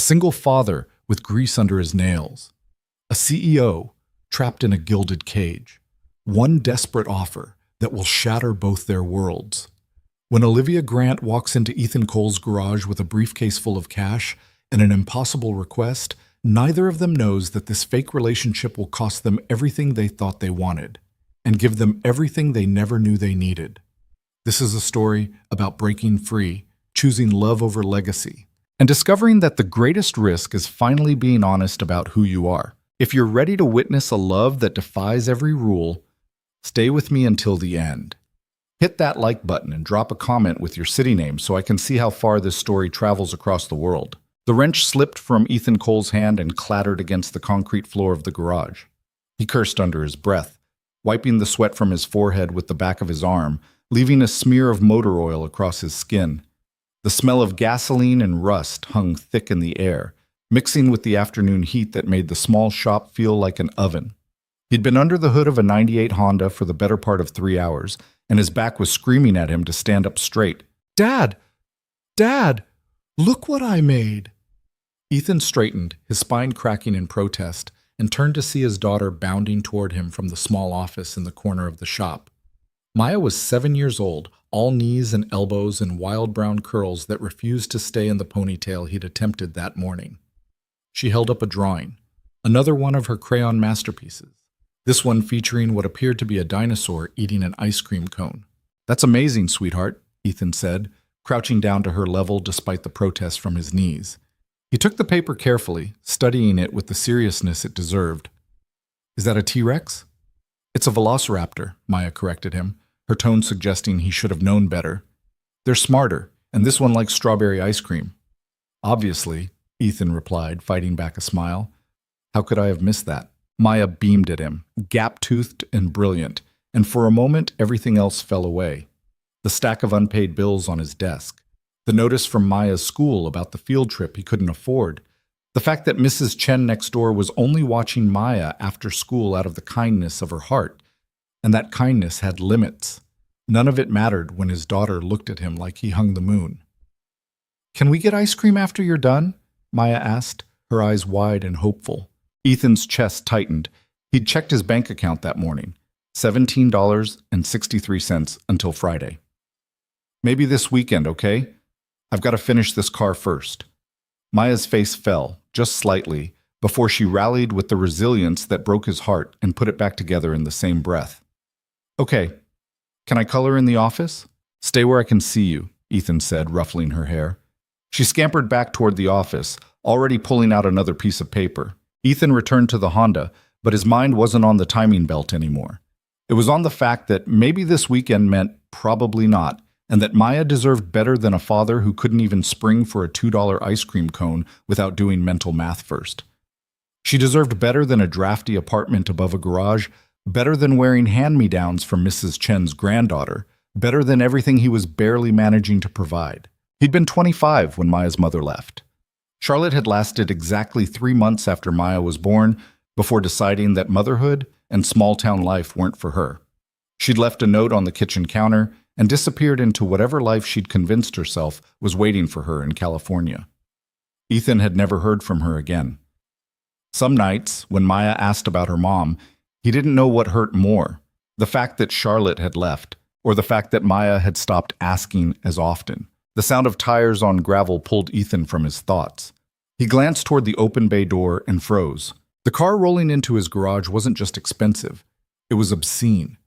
single father with grease under his nails, a CEO trapped in a gilded cage, one desperate offer that will shatter both their worlds. When Olivia Grant walks into Ethan Cole's garage with a briefcase full of cash and an impossible request, neither of them knows that this fake relationship will cost them everything they thought they wanted and give them everything they never knew they needed. This is a story about breaking free, choosing love over legacy, and discovering that the greatest risk is finally being honest about who you are. If you're ready to witness a love that defies every rule, stay with me until the end. Hit that like button and drop a comment with your city name so I can see how far this story travels across the world. The wrench slipped from Ethan Cole's hand and clattered against the concrete floor of the garage. He cursed under his breath, wiping the sweat from his forehead with the back of his arm, leaving a smear of motor oil across his skin. The smell of gasoline and rust hung thick in the air, mixing with the afternoon heat that made the small shop feel like an oven. He'd been under the hood of a '98 Honda for the better part of 3 hours, and his back was screaming at him to stand up straight. "Dad! Dad! Look what I made!" Ethan straightened, his spine cracking in protest, and turned to see his daughter bounding toward him from the small office in the corner of the shop. Maya was 7 years old, all knees and elbows and wild brown curls that refused to stay in the ponytail he'd attempted that morning. She held up a drawing, another one of her crayon masterpieces, this one featuring what appeared to be a dinosaur eating an ice cream cone. "That's amazing, sweetheart," Ethan said, crouching down to her level despite the protest from his knees. He took the paper carefully, studying it with the seriousness it deserved. "Is that a T-Rex?" "It's a velociraptor," Maya corrected him, her tone suggesting he should have known better. "They're smarter, and this one likes strawberry ice cream." "Obviously," Ethan replied, fighting back a smile. "How could I have missed that?" Maya beamed at him, gap-toothed and brilliant, and for a moment everything else fell away. The stack of unpaid bills on his desk, the notice from Maya's school about the field trip he couldn't afford, the fact that Mrs. Chen next door was only watching Maya after school out of the kindness of her heart, and that kindness had limits. None of it mattered when his daughter looked at him like he hung the moon. "Can we get ice cream after you're done?" Maya asked, her eyes wide and hopeful. Ethan's chest tightened. He'd checked his bank account that morning, $17.63 until Friday. "Maybe this weekend, okay? I've got to finish this car first." Maya's face fell, just slightly, before she rallied with the resilience that broke his heart and put it back together in the same breath. "Okay. Can I color in the office?" "Stay where I can see you," Ethan said, ruffling her hair. She scampered back toward the office, already pulling out another piece of paper. Ethan returned to the Honda, but his mind wasn't on the timing belt anymore. It was on the fact that maybe this weekend meant probably not, and that Maya deserved better than a father who couldn't even spring for a $2 ice cream cone without doing mental math first. She deserved better than a drafty apartment above a garage, better than wearing hand-me-downs from Mrs. Chen's granddaughter, better than everything he was barely managing to provide. He'd been 25 when Maya's mother left. Charlotte had lasted exactly 3 months after Maya was born before deciding that motherhood and small-town life weren't for her. She'd left a note on the kitchen counter and disappeared into whatever life she'd convinced herself was waiting for her in California. Ethan had never heard from her again. Some nights, when Maya asked about her mom, he didn't know what hurt more, the fact that Charlotte had left, or the fact that Maya had stopped asking as often. The sound of tires on gravel pulled Ethan from his thoughts. He glanced toward the open bay door and froze. The car rolling into his garage wasn't just expensive, it was obscene.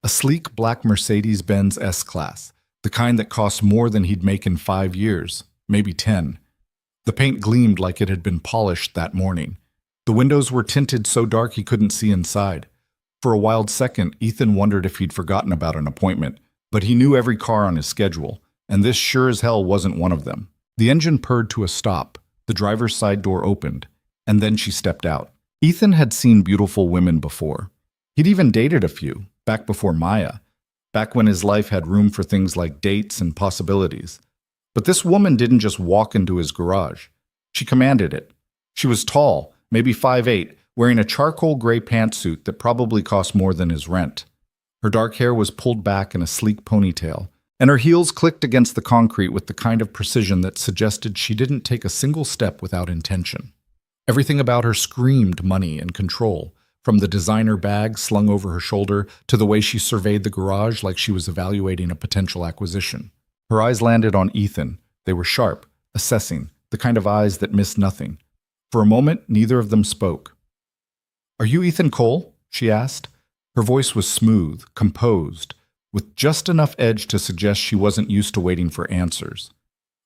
A sleek black Mercedes-Benz S-Class, the kind that cost more than he'd make in 5 years, maybe 10. The paint gleamed like it had been polished that morning. The windows were tinted so dark he couldn't see inside. For a wild second, Ethan wondered if he'd forgotten about an appointment, but he knew every car on his schedule, and this sure as hell wasn't one of them. The engine purred to a stop, the driver's side door opened, and then she stepped out. Ethan had seen beautiful women before. He'd even dated a few, back before Maya, back when his life had room for things like dates and possibilities. But this woman didn't just walk into his garage. She commanded it. She was tall, maybe 5'8", wearing a charcoal gray pantsuit that probably cost more than his rent. Her dark hair was pulled back in a sleek ponytail, and her heels clicked against the concrete with the kind of precision that suggested she didn't take a single step without intention. Everything about her screamed money and control, from the designer bag slung over her shoulder to the way she surveyed the garage like she was evaluating a potential acquisition. Her eyes landed on Ethan. They were sharp, assessing, the kind of eyes that missed nothing. For a moment, neither of them spoke. "Are you Ethan Cole?" she asked. Her voice was smooth, composed, with just enough edge to suggest she wasn't used to waiting for answers.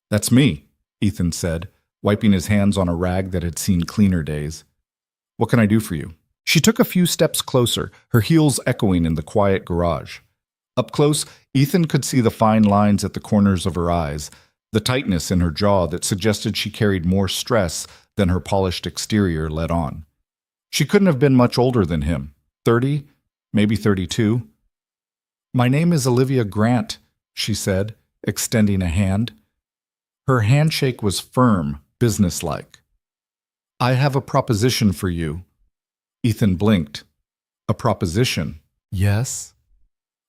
"That's me," Ethan said, wiping his hands on a rag that had seen cleaner days. "What can I do for you?" She took a few steps closer, her heels echoing in the quiet garage. Up close, Ethan could see the fine lines at the corners of her eyes, the tightness in her jaw that suggested she carried more stress than her polished exterior let on. She couldn't have been much older than him, 30, maybe 32. "My name is Olivia Grant," she said, extending a hand. Her handshake was firm, businesslike. "I have a proposition for you." Ethan blinked. "A proposition?" "Yes."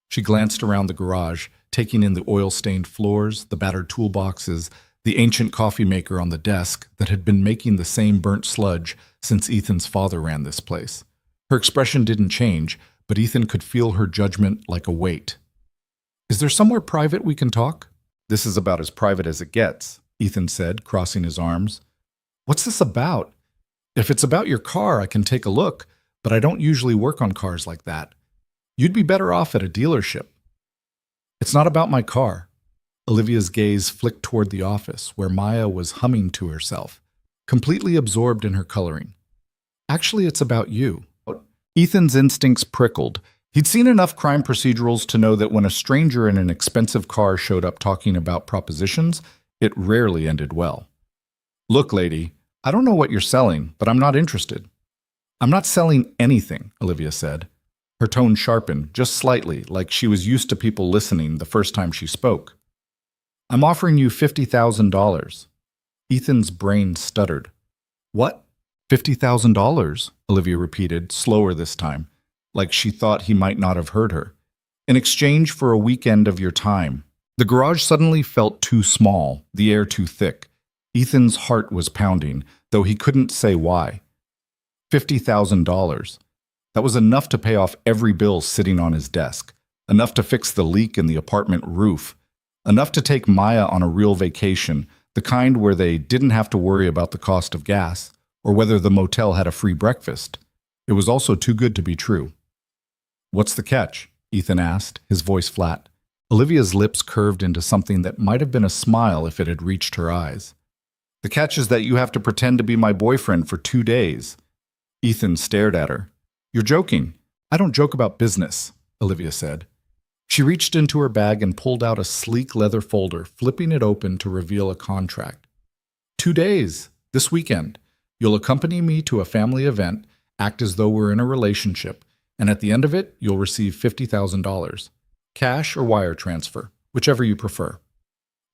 She glanced around the garage, taking in the oil-stained floors, the battered toolboxes, the ancient coffee maker on the desk that had been making the same burnt sludge since Ethan's father ran this place. Her expression didn't change, but Ethan could feel her judgment like a weight. "Is there somewhere private we can talk?" "This is about as private as it gets," Ethan said, crossing his arms. "What's this about? If it's about your car, I can take a look, but I don't usually work on cars like that. You'd be better off at a dealership." "It's not about my car." Olivia's gaze flicked toward the office, where Maya was humming to herself, completely absorbed in her coloring. "Actually, it's about you." Ethan's instincts prickled. He'd seen enough crime procedurals to know that when a stranger in an expensive car showed up talking about propositions, it rarely ended well. "Look, lady, I don't know what you're selling, but I'm not interested." "I'm not selling anything," Olivia said. Her tone sharpened, just slightly, like she was used to people listening the first time she spoke. "I'm offering you $50,000. Ethan's brain stuttered. "What? $50,000? Olivia repeated, slower this time, like she thought he might not have heard her. "In exchange for a weekend of your time." The garage suddenly felt too small, the air too thick. Ethan's heart was pounding, though he couldn't say why. $50,000. That was enough to pay off every bill sitting on his desk, enough to fix the leak in the apartment roof, enough to take Maya on a real vacation, the kind where they didn't have to worry about the cost of gas or whether the motel had a free breakfast. It was also too good to be true. "What's the catch?" Ethan asked, his voice flat. Olivia's lips curved into something that might have been a smile if it had reached her eyes. "The catch is that you have to pretend to be my boyfriend for 2 days. Ethan stared at her. "You're joking." "I don't joke about business," Olivia said. She reached into her bag and pulled out a sleek leather folder, flipping it open to reveal a contract. 2 days, this weekend. You'll accompany me to a family event, act as though we're in a relationship, and at the end of it, you'll receive $50,000. Cash or wire transfer, whichever you prefer."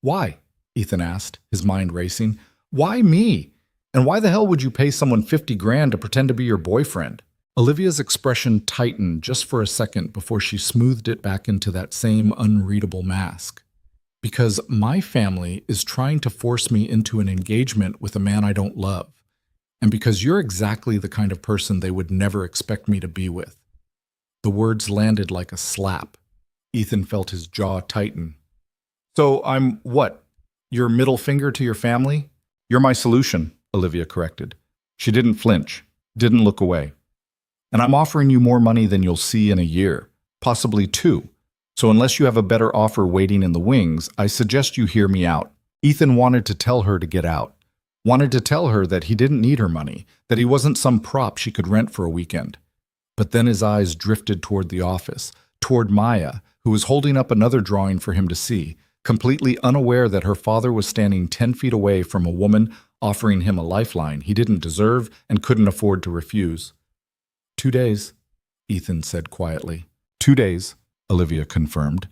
"Why?" Ethan asked, his mind racing. "Why me? And why the hell would you pay someone 50 grand to pretend to be your boyfriend?" Olivia's expression tightened just for a second before she smoothed it back into that same unreadable mask. "Because my family is trying to force me into an engagement with a man I don't love. And because you're exactly the kind of person they would never expect me to be with." The words landed like a slap. Ethan felt his jaw tighten. "So I'm what? Your middle finger to your family?" "You're my solution," Olivia corrected. She didn't flinch, didn't look away. "And I'm offering you more money than you'll see in a year, possibly 2. So unless you have a better offer waiting in the wings, I suggest you hear me out." Ethan wanted to tell her to get out, wanted to tell her that he didn't need her money, that he wasn't some prop she could rent for a weekend. But then his eyes drifted toward the office, toward Maya, who was holding up another drawing for him to see, completely unaware that her father was standing 10 feet away from a woman offering him a lifeline he didn't deserve and couldn't afford to refuse. 2 days, Ethan said quietly. 2 days, Olivia confirmed.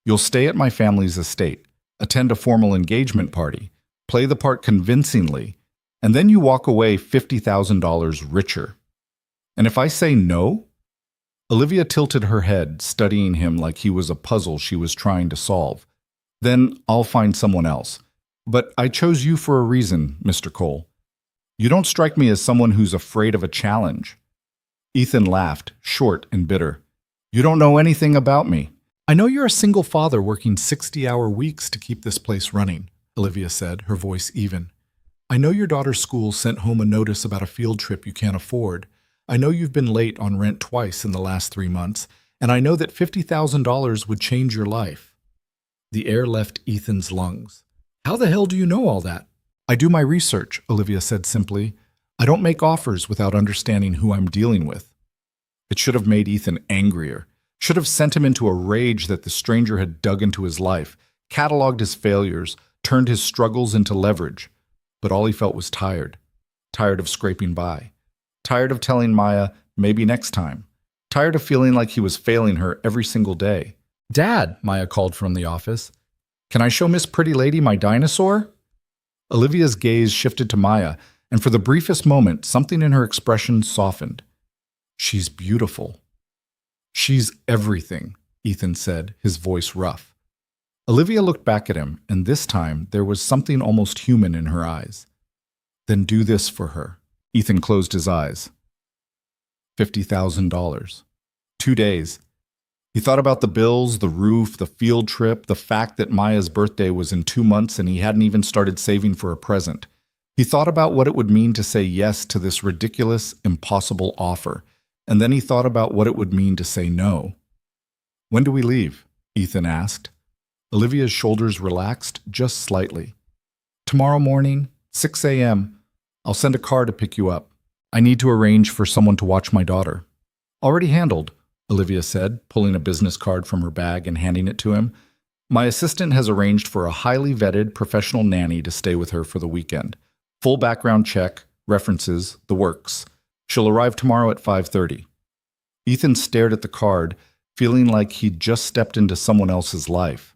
You'll stay at my family's estate, attend a formal engagement party, play the part convincingly, and then you walk away $50,000 richer. And if I say no? Olivia tilted her head, studying him like he was a puzzle she was trying to solve. Then I'll find someone else. But I chose you for a reason, Mr. Cole. You don't strike me as someone who's afraid of a challenge. Ethan laughed, short and bitter. You don't know anything about me. I know you're a single father working 60-hour weeks to keep this place running, Olivia said, her voice even. I know your daughter's school sent home a notice about a field trip you can't afford. I know you've been late on rent twice in the last 3 months, and I know that $50,000 would change your life. The air left Ethan's lungs. How the hell do you know all that? I do my research, Olivia said simply. I don't make offers without understanding who I'm dealing with. It should have made Ethan angrier, should have sent him into a rage that the stranger had dug into his life, cataloged his failures, turned his struggles into leverage. But all he felt was tired of scraping by, tired of telling Maya, maybe next time, tired of feeling like he was failing her every single day. Dad, Maya called from the office. Can I show Miss Pretty Lady my dinosaur? Olivia's gaze shifted to Maya, and for the briefest moment, something in her expression softened. She's beautiful. She's everything, Ethan said, his voice rough. Olivia looked back at him, and this time there was something almost human in her eyes. Then do this for her. Ethan closed his eyes. $50,000. 2 days. He thought about the bills, the roof, the field trip, the fact that Maya's birthday was in 2 months and he hadn't even started saving for a present. He thought about what it would mean to say yes to this ridiculous, impossible offer, and then he thought about what it would mean to say no. When do we leave? Ethan asked. Olivia's shoulders relaxed just slightly. Tomorrow morning, 6 a.m. I'll send a car to pick you up. I need to arrange for someone to watch my daughter. Already handled, Olivia said, pulling a business card from her bag and handing it to him. My assistant has arranged for a highly vetted professional nanny to stay with her for the weekend. Full background check, references, the works. She'll arrive tomorrow at 5:30. Ethan stared at the card, feeling like he'd just stepped into someone else's life.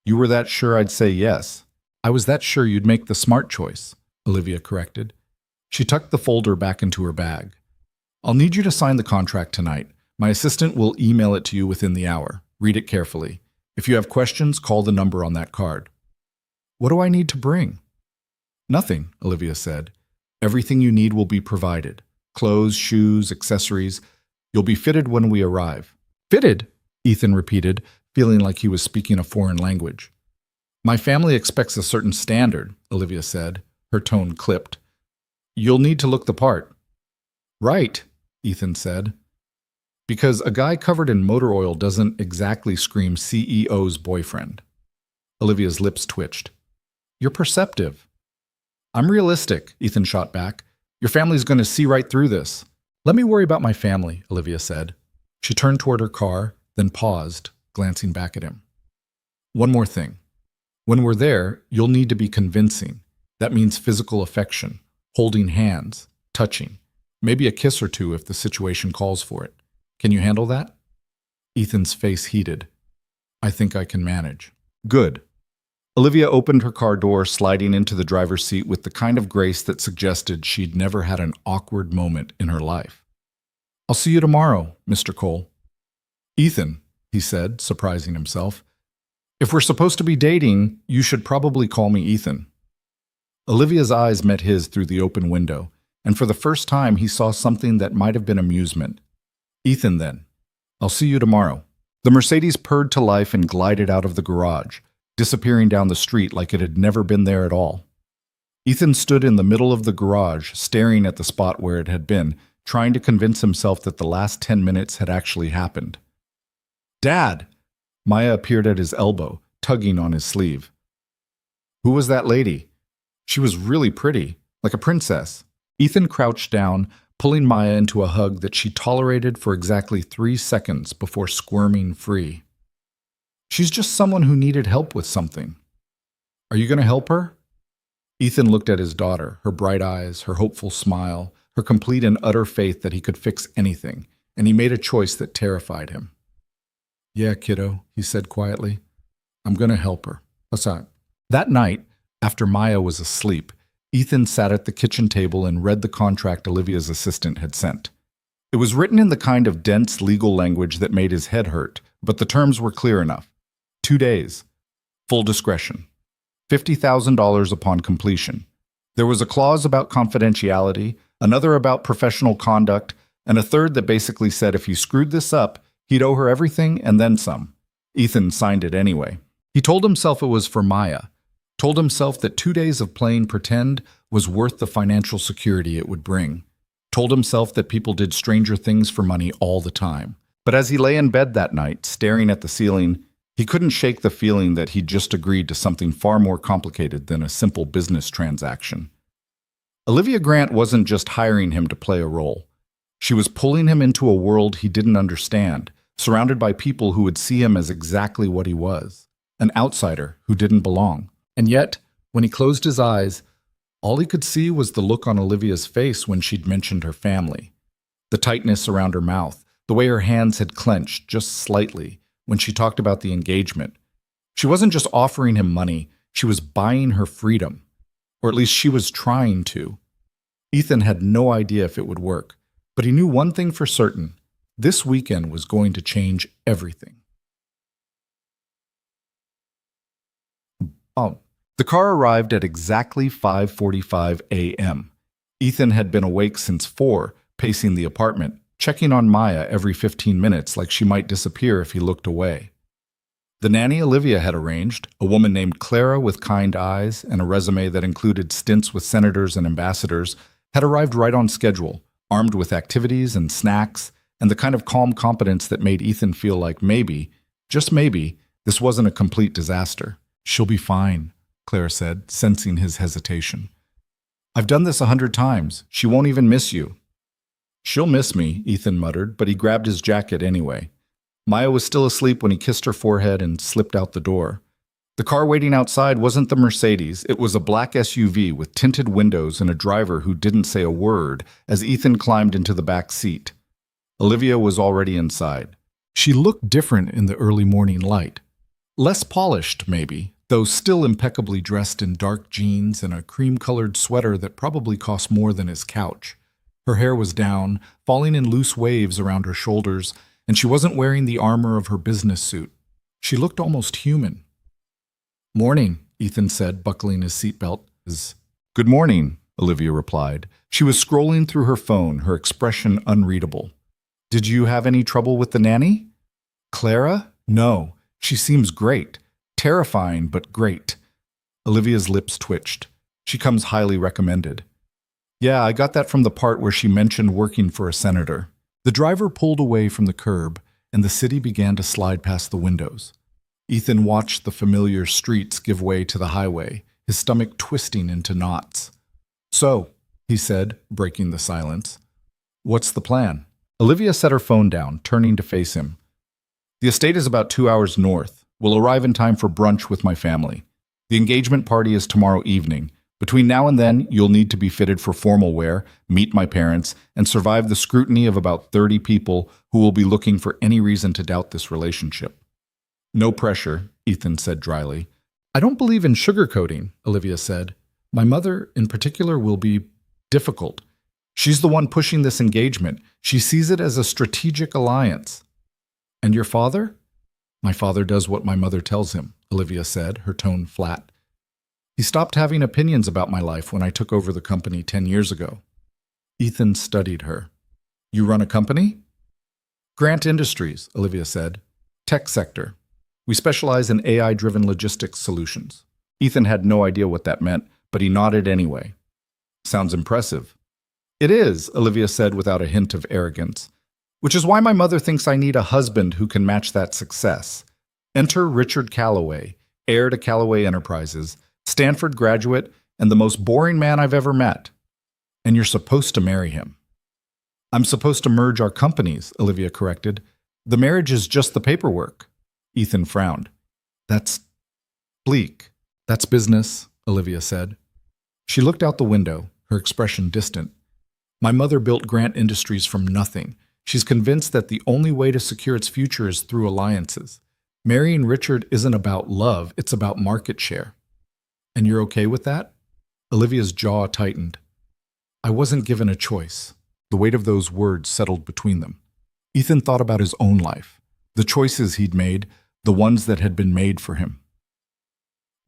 You were that sure I'd say yes. I was that sure you'd make the smart choice, Olivia corrected. She tucked the folder back into her bag. I'll need you to sign the contract tonight. My assistant will email it to you within the hour. Read it carefully. If you have questions, call the number on that card. What do I need to bring? Nothing, Olivia said. Everything you need will be provided. Clothes, shoes, accessories. You'll be fitted when we arrive. Fitted? Ethan repeated, feeling like he was speaking a foreign language. My family expects a certain standard, Olivia said, her tone clipped. You'll need to look the part. Right, Ethan said. Because a guy covered in motor oil doesn't exactly scream CEO's boyfriend. Olivia's lips twitched. You're perceptive. I'm realistic, Ethan shot back. Your family's going to see right through this. Let me worry about my family, Olivia said. She turned toward her car, then paused, glancing back at him. One more thing. When we're there, you'll need to be convincing. That means physical affection, holding hands, touching, maybe a kiss or two if the situation calls for it. Can you handle that? Ethan's face heated. I think I can manage. Good. Olivia opened her car door, sliding into the driver's seat with the kind of grace that suggested she'd never had an awkward moment in her life. I'll see you tomorrow, Mr. Cole. Ethan, he said, surprising himself. If we're supposed to be dating, you should probably call me Ethan. Olivia's eyes met his through the open window, and for the first time he saw something that might have been amusement. Ethan, then. I'll see you tomorrow. The Mercedes purred to life and glided out of the garage, disappearing down the street like it had never been there at all. Ethan stood in the middle of the garage, staring at the spot where it had been, trying to convince himself that the last 10 minutes had actually happened. Dad! Maya appeared at his elbow, tugging on his sleeve. Who was that lady? She was really pretty, like a princess. Ethan crouched down, pulling Maya into a hug that she tolerated for exactly 3 seconds before squirming free. She's just someone who needed help with something. Are you going to help her? Ethan looked at his daughter, her bright eyes, her hopeful smile, her complete and utter faith that he could fix anything, and he made a choice that terrified him. Yeah, kiddo, he said quietly. I'm going to help her. What's that? That night, after Maya was asleep, Ethan sat at the kitchen table and read the contract Olivia's assistant had sent. It was written in the kind of dense legal language that made his head hurt, but the terms were clear enough. 2 days. Full discretion. $50,000 upon completion. There was a clause about confidentiality, another about professional conduct, and a third that basically said if he screwed this up, he'd owe her everything and then some. Ethan signed it anyway. He told himself it was for Maya, told himself that 2 days of playing pretend was worth the financial security it would bring, told himself that people did stranger things for money all the time. But as he lay in bed that night, staring at the ceiling, he couldn't shake the feeling that he'd just agreed to something far more complicated than a simple business transaction. Olivia Grant wasn't just hiring him to play a role. She was pulling him into a world he didn't understand, surrounded by people who would see him as exactly what he was, an outsider who didn't belong. And yet, when he closed his eyes, all he could see was the look on Olivia's face when she'd mentioned her family, the tightness around her mouth, the way her hands had clenched just slightly when she talked about the engagement. She wasn't just offering him money, she was buying her freedom, or at least she was trying to. Ethan had no idea if it would work, but he knew one thing for certain: this weekend was going to change everything. The car arrived at exactly 5:45 a.m. Ethan had been awake since 4, pacing the apartment, checking on Maya every 15 minutes like she might disappear if he looked away. The nanny Olivia had arranged, a woman named Clara with kind eyes and a resume that included stints with senators and ambassadors, had arrived right on schedule, armed with activities and snacks, and the kind of calm competence that made Ethan feel like maybe, just maybe, this wasn't a complete disaster. "She'll be fine," Clara said, sensing his hesitation. "I've done this 100 times. She won't even miss you." "She'll miss me," Ethan muttered, but he grabbed his jacket anyway. Maya was still asleep when he kissed her forehead and slipped out the door. The car waiting outside wasn't the Mercedes. It was a black SUV with tinted windows and a driver who didn't say a word as Ethan climbed into the back seat. Olivia was already inside. She looked different in the early morning light. Less polished, maybe, though still impeccably dressed in dark jeans and a cream-colored sweater that probably cost more than his couch. Her hair was down, falling in loose waves around her shoulders, and she wasn't wearing the armor of her business suit. She looked almost human. "Morning," Ethan said, buckling his seatbelt. "Good morning," Olivia replied. She was scrolling through her phone, her expression unreadable. "Did you have any trouble with the nanny?" "Clara? No. She seems great. Terrifying, but great." Olivia's lips twitched. "She comes highly recommended." "Yeah, I got that from the part where she mentioned working for a senator." The driver pulled away from the curb, and the city began to slide past the windows. Ethan watched the familiar streets give way to the highway, his stomach twisting into knots. "So," he said, breaking the silence, "what's the plan?" Olivia set her phone down, turning to face him. "The estate is about 2 hours north. We'll arrive in time for brunch with my family. The engagement party is tomorrow evening. Between now and then, you'll need to be fitted for formal wear, meet my parents, and survive the scrutiny of about 30 people who will be looking for any reason to doubt this relationship." "No pressure," Ethan said dryly. "I don't believe in sugarcoating," Olivia said. "My mother, in particular, will be difficult. She's the one pushing this engagement. She sees it as a strategic alliance." "And your father?" "My father does what my mother tells him," Olivia said, her tone flat. "He stopped having opinions about my life when I took over the company 10 years ago." Ethan studied her. "You run a company?" "Grant Industries," Olivia said. "Tech sector. We specialize in AI-driven logistics solutions." Ethan had no idea what that meant, but he nodded anyway. "Sounds impressive." "It is," Olivia said without a hint of arrogance. "Which is why my mother thinks I need a husband who can match that success. Enter Richard Calloway, heir to Calloway Enterprises, Stanford graduate, and the most boring man I've ever met. And you're supposed to marry him." "I'm supposed to merge our companies," Olivia corrected. "The marriage is just the paperwork." Ethan frowned. "That's bleak." "That's business," Olivia said. She looked out the window, her expression distant. "My mother built Grant Industries from nothing. She's convinced that the only way to secure its future is through alliances. Marrying Richard isn't about love, it's about market share." "And you're okay with that?" Olivia's jaw tightened. "I wasn't given a choice." The weight of those words settled between them. Ethan thought about his own life, the choices he'd made, the ones that had been made for him.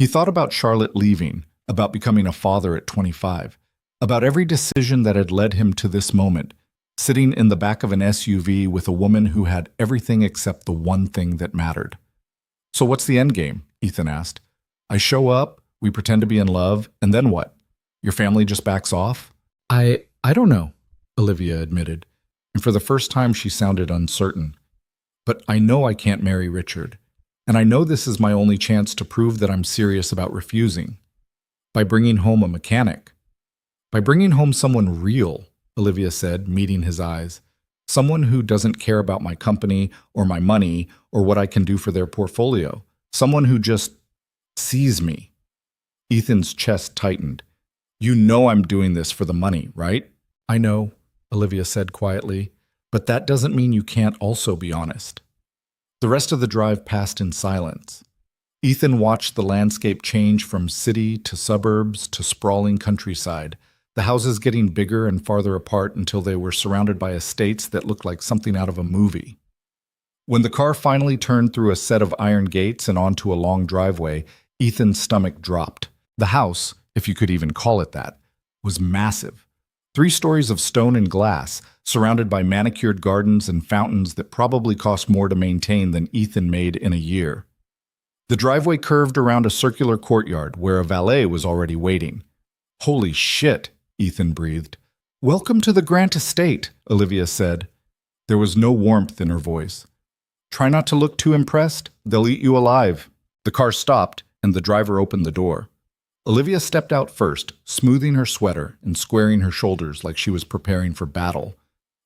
He thought about Charlotte leaving, about becoming a father at 25, about every decision that had led him to this moment, sitting in the back of an SUV with a woman who had everything except the one thing that mattered. "So what's the end game?" Ethan asked. "I show up, we pretend to be in love, and then what? Your family just backs off?" I don't know," Olivia admitted, and for the first time she sounded uncertain. "But I know I can't marry Richard, and I know this is my only chance to prove that I'm serious about refusing. By bringing home a mechanic. By bringing home someone real," Olivia said, meeting his eyes. "Someone who doesn't care about my company or my money or what I can do for their portfolio. Someone who just sees me." Ethan's chest tightened. "You know I'm doing this for the money, right?" "I know," Olivia said quietly, "but that doesn't mean you can't also be honest." The rest of the drive passed in silence. Ethan watched the landscape change from city to suburbs to sprawling countryside, the houses getting bigger and farther apart until they were surrounded by estates that looked like something out of a movie. When the car finally turned through a set of iron gates and onto a long driveway, Ethan's stomach dropped. The house, if you could even call it that, was massive. 3 stories of stone and glass, surrounded by manicured gardens and fountains that probably cost more to maintain than Ethan made in a year. The driveway curved around a circular courtyard where a valet was already waiting. "Holy shit," Ethan breathed. "Welcome to the Grant estate," Olivia said. There was no warmth in her voice. "Try not to look too impressed. They'll eat you alive." The car stopped, and the driver opened the door. Olivia stepped out first, smoothing her sweater and squaring her shoulders like she was preparing for battle.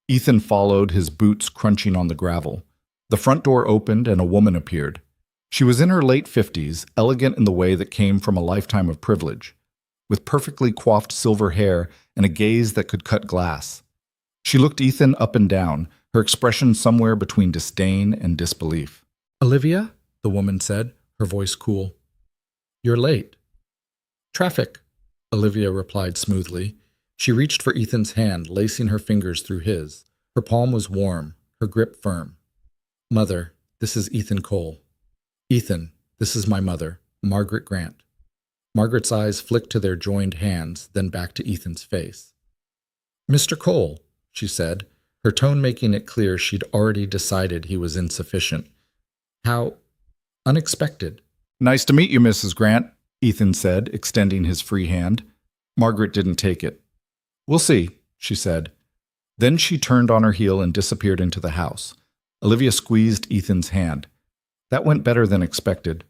Ethan followed, his boots crunching on the gravel. The front door opened and a woman appeared. She was in her late 50s, elegant in the way that came from a lifetime of privilege, with perfectly coiffed silver hair and a gaze that could cut glass. She looked Ethan up and down, her expression somewhere between disdain and disbelief. "Olivia," the woman said, her voice cool. "You're late." "Traffic," Olivia replied smoothly. She reached for Ethan's hand, lacing her fingers through his. Her palm was warm, her grip firm. "Mother, this is Ethan Cole." "Ethan, this is my mother, Margaret Grant." Margaret's eyes flicked to their joined hands, then back to Ethan's face. "Mr. Cole," she said, her tone making it clear she'd already decided he was insufficient. "How unexpected." "Nice to meet you, Mrs. Grant," Ethan said, extending his free hand. Margaret didn't take it. "We'll see," she said. Then she turned on her heel and disappeared into the house. Olivia squeezed Ethan's hand. "That went better than expected."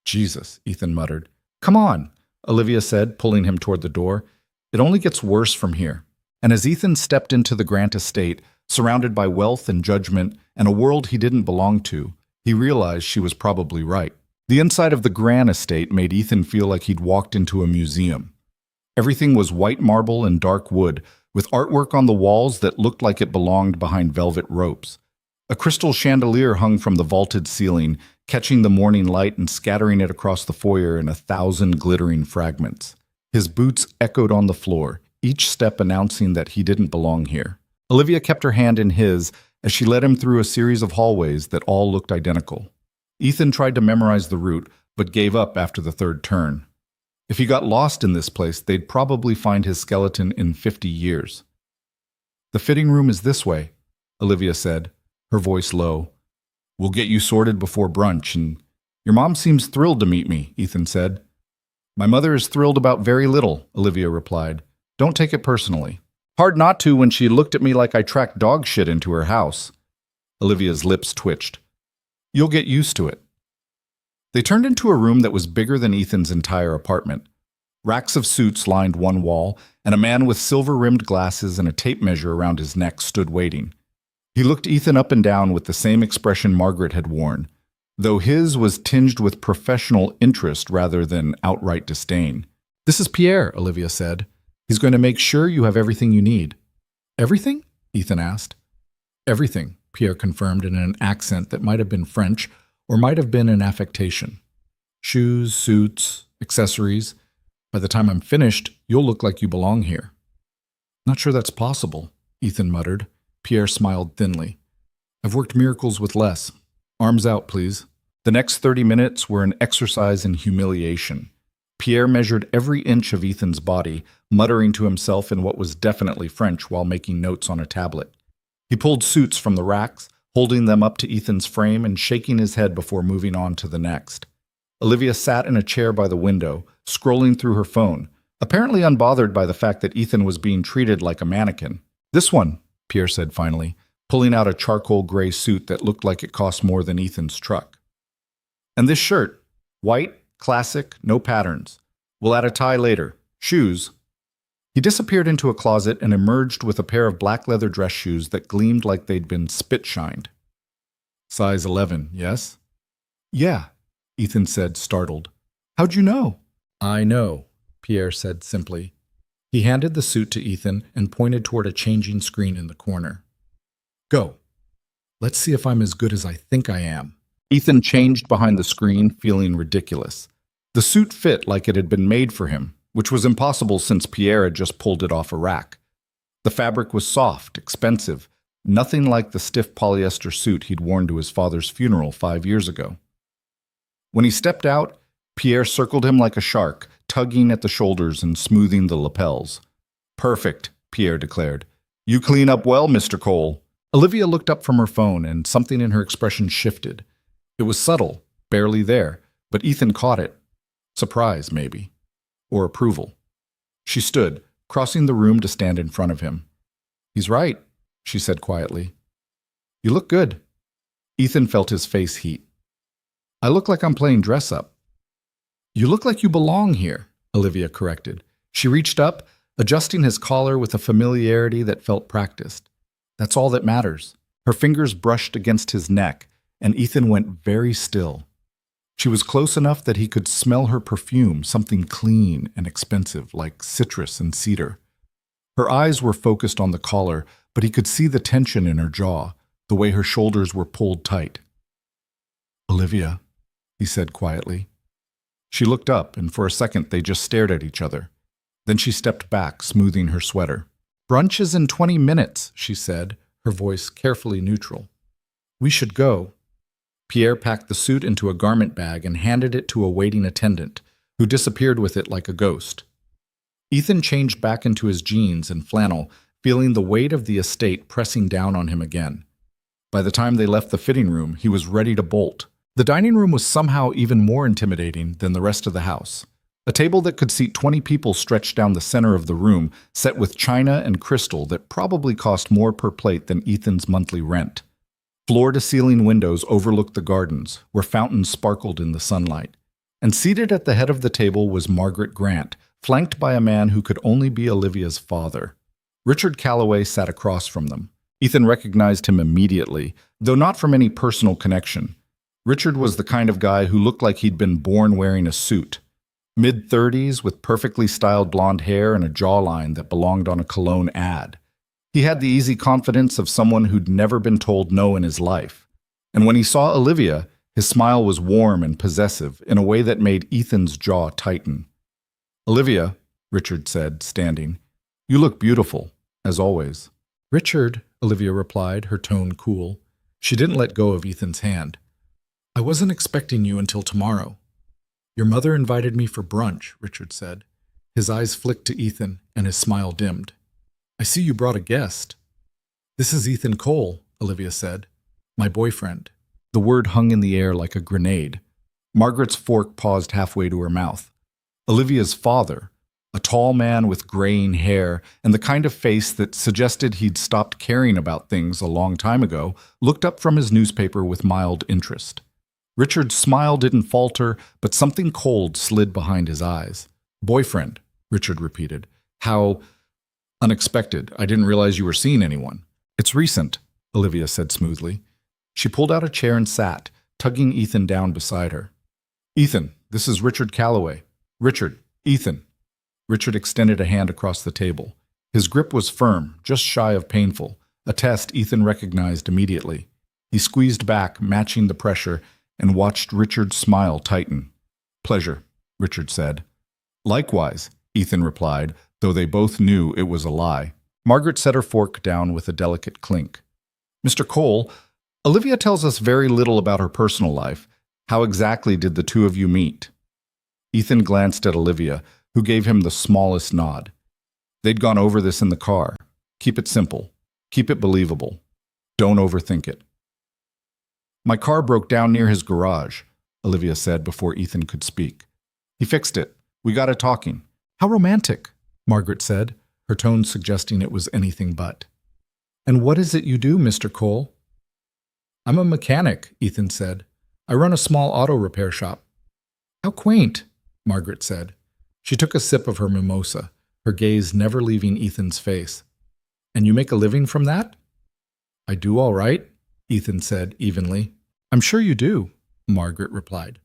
"Jesus," Ethan muttered. "Come on," Olivia said, pulling him toward the door. "It only gets worse from here." And as Ethan stepped into the Grant estate, surrounded by wealth and judgment and a world he didn't belong to, he realized she was probably right. The inside of the Grant estate made Ethan feel like he'd walked into a museum. Everything was white marble and dark wood, with artwork on the walls that looked like it belonged behind velvet ropes. A crystal chandelier hung from the vaulted ceiling, catching the morning light and scattering it across the foyer in 1,000 glittering fragments. His boots echoed on the floor, each step announcing that he didn't belong here. Olivia kept her hand in his as she led him through a series of hallways that all looked identical. Ethan tried to memorize the route, but gave up after the 3rd turn. If he got lost in this place, they'd probably find his skeleton in 50 years. "The fitting room is this way," Olivia said, her voice low. "We'll get you sorted before brunch, and your mom seems thrilled to meet me," Ethan said. "My mother is thrilled about very little," Olivia replied. "Don't take it personally." "Hard not to when she looked at me like I tracked dog shit into her house." Olivia's lips twitched. "You'll get used to it." They turned into a room that was bigger than Ethan's entire apartment. Racks of suits lined one wall, and a man with silver-rimmed glasses and a tape measure around his neck stood waiting. He looked Ethan up and down with the same expression Margaret had worn, though his was tinged with professional interest rather than outright disdain. "This is Pierre," Olivia said. "He's going to make sure you have everything you need." "Everything?" Ethan asked. "Everything," Pierre confirmed in an accent that might have been French or might have been an affectation. "Shoes, suits, accessories. By the time I'm finished, you'll look like you belong here." "Not sure that's possible," Ethan muttered. Pierre smiled thinly. "I've worked miracles with less. Arms out, please." The next 30 minutes were an exercise in humiliation. Pierre measured every inch of Ethan's body, muttering to himself in what was definitely French while making notes on a tablet. He pulled suits from the racks, holding them up to Ethan's frame and shaking his head before moving on to the next. Olivia sat in a chair by the window, scrolling through her phone, apparently unbothered by the fact that Ethan was being treated like a mannequin. "This one," Pierre said finally, pulling out a charcoal gray suit that looked like it cost more than Ethan's truck. "And this shirt, white, classic, no patterns. We'll add a tie later. Shoes." He disappeared into a closet and emerged with a pair of black leather dress shoes that gleamed like they'd been spit-shined. "Size 11, yes?" "Yeah," Ethan said, startled. "How'd you know?" "I know," Pierre said simply. He handed the suit to Ethan and pointed toward a changing screen in the corner. "Go. Let's see if I'm as good as I think I am." Ethan changed behind the screen, feeling ridiculous. The suit fit like it had been made for him, which was impossible since Pierre had just pulled it off a rack. The fabric was soft, expensive, nothing like the stiff polyester suit he'd worn to his father's funeral 5 years ago. When he stepped out, Pierre circled him like a shark, tugging at the shoulders and smoothing the lapels. "Perfect," Pierre declared. "You clean up well, Mr. Cole." Olivia looked up from her phone, and something in her expression shifted. It was subtle, barely there, but Ethan caught it. Surprise, maybe. Or approval. She stood, crossing the room to stand in front of him. "He's right," she said quietly. "You look good." Ethan felt his face heat. "I look like I'm playing dress-up." "You look like you belong here," Olivia corrected. She reached up, adjusting his collar with a familiarity that felt practiced. "That's all that matters." Her fingers brushed against his neck, and Ethan went very still. She was close enough that he could smell her perfume, something clean and expensive, like citrus and cedar. Her eyes were focused on the collar, but he could see the tension in her jaw, the way her shoulders were pulled tight. "Olivia," he said quietly. She looked up, and for a second they just stared at each other. Then she stepped back, smoothing her sweater. "Brunch is in 20 minutes, she said, her voice carefully neutral. "We should go." Pierre packed the suit into a garment bag and handed it to a waiting attendant, who disappeared with it like a ghost. Ethan changed back into his jeans and flannel, feeling the weight of the estate pressing down on him again. By the time they left the fitting room, he was ready to bolt. The dining room was somehow even more intimidating than the rest of the house. A table that could seat 20 people stretched down the center of the room, set with china and crystal that probably cost more per plate than Ethan's monthly rent. Floor-to-ceiling windows overlooked the gardens, where fountains sparkled in the sunlight. And seated at the head of the table was Margaret Grant, flanked by a man who could only be Olivia's father. Richard Calloway sat across from them. Ethan recognized him immediately, though not from any personal connection. Richard was the kind of guy who looked like he'd been born wearing a suit. Mid-30s, with perfectly styled blonde hair and a jawline that belonged on a cologne ad. He had the easy confidence of someone who'd never been told no in his life. And when he saw Olivia, his smile was warm and possessive in a way that made Ethan's jaw tighten. "Olivia," Richard said, standing, "you look beautiful, as always." "Richard," Olivia replied, her tone cool. She didn't let go of Ethan's hand. "I wasn't expecting you until tomorrow." "Your mother invited me for brunch," Richard said. His eyes flicked to Ethan, and his smile dimmed. "I see you brought a guest." "This is Ethan Cole," Olivia said. "My boyfriend." The word hung in the air like a grenade. Margaret's fork paused halfway to her mouth. Olivia's father, a tall man with graying hair and the kind of face that suggested he'd stopped caring about things a long time ago, looked up from his newspaper with mild interest. Richard's smile didn't falter, but something cold slid behind his eyes. "Boyfriend," Richard repeated. "How unexpected. I didn't realize you were seeing anyone." "It's recent," Olivia said smoothly. She pulled out a chair and sat, tugging Ethan down beside her. "Ethan, this is Richard Calloway." "Richard, Ethan." Richard extended a hand across the table. His grip was firm, just shy of painful, a test Ethan recognized immediately. He squeezed back, matching the pressure, and watched Richard's smile tighten. "Pleasure," Richard said. "Likewise," Ethan replied, though they both knew it was a lie. Margaret set her fork down with a delicate clink. "Mr. Cole, Olivia tells us very little about her personal life. How exactly did the two of you meet? Ethan glanced at Olivia, who gave him the smallest nod. They'd gone over this in the car. Keep it simple. Keep it believable. Don't overthink it. My car broke down near his garage, Olivia said before Ethan could speak. He fixed it. We got it talking. How romantic, Margaret said, her tone suggesting it was anything but. And what is it you do, Mr. Cole? I'm a mechanic, Ethan said. I run a small auto repair shop. How quaint, Margaret said. She took a sip of her mimosa, her gaze never leaving Ethan's face. And you make a living from that? I do all right, Ethan said evenly. I'm sure you do, Margaret replied.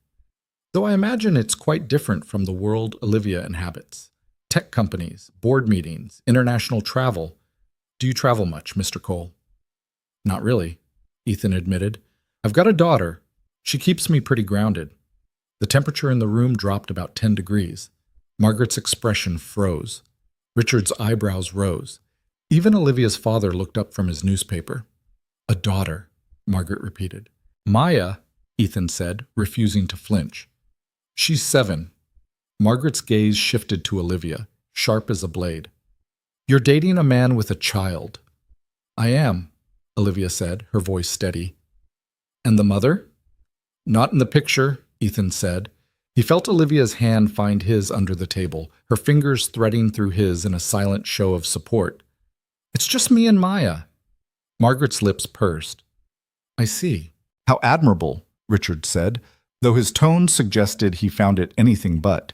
Though I imagine it's quite different from the world Olivia inhabits. Tech companies, board meetings, international travel. Do you travel much, Mr. Cole? Not really, Ethan admitted. I've got a daughter. She keeps me pretty grounded. The temperature in the room dropped about 10 degrees. Margaret's expression froze. Richard's eyebrows rose. Even Olivia's father looked up from his newspaper. A daughter, Margaret repeated. Maya, Ethan said, refusing to flinch. She's 7. Margaret's gaze shifted to Olivia, sharp as a blade. You're dating a man with a child. I am, Olivia said, her voice steady. And the mother? Not in the picture, Ethan said. He felt Olivia's hand find his under the table, her fingers threading through his in a silent show of support. It's just me and Maya. Margaret's lips pursed. I see. How admirable, Richard said, though his tone suggested he found it anything but.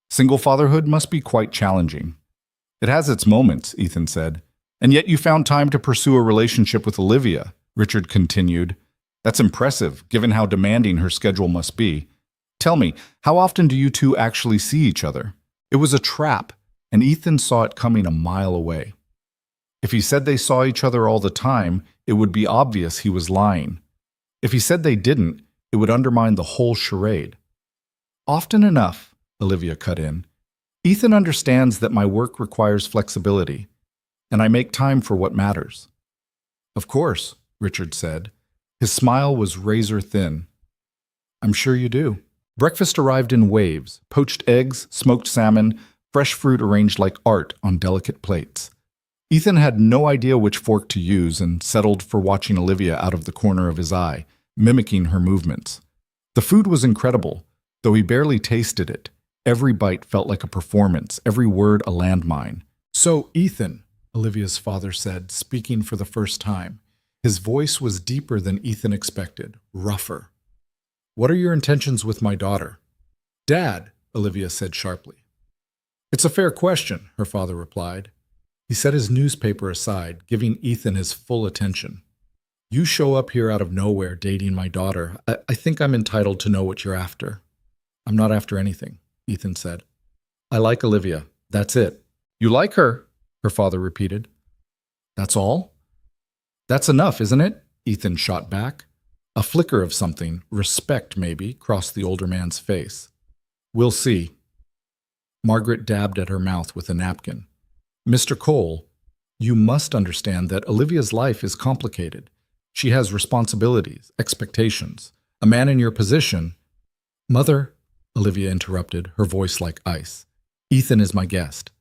Single fatherhood must be quite challenging. It has its moments, Ethan said. And yet you found time to pursue a relationship with Olivia, Richard continued. That's impressive, given how demanding her schedule must be. Tell me, how often do you two actually see each other? It was a trap, and Ethan saw it coming a mile away. If he said they saw each other all the time, it would be obvious he was lying. If he said they didn't, it would undermine the whole charade. Often enough, Olivia cut in. Ethan understands that my work requires flexibility, and I make time for what matters. Of course, Richard said. His smile was razor thin. I'm sure you do. Breakfast arrived in waves, poached eggs, smoked salmon, fresh fruit arranged like art on delicate plates. Ethan had no idea which fork to use and settled for watching Olivia out of the corner of his eye, mimicking her movements. The food was incredible, though he barely tasted it. Every bite felt like a performance, every word a landmine. So, Ethan, Olivia's father said, speaking for the first time. His voice was deeper than Ethan expected, rougher. What are your intentions with my daughter? Dad, Olivia said sharply. It's a fair question, her father replied. He set his newspaper aside, giving Ethan his full attention. You show up here out of nowhere dating my daughter. I think I'm entitled to know what you're after. I'm not after anything, Ethan said. I like Olivia. That's it. You like her, her father repeated. That's all? That's enough, isn't it? Ethan shot back. A flicker of something, respect maybe, crossed the older man's face. We'll see. Margaret dabbed at her mouth with a napkin. Mr. Cole, you must understand that Olivia's life is complicated. She has responsibilities, expectations. A man in your position— Mother, Olivia interrupted, her voice like ice. Ethan is my guest.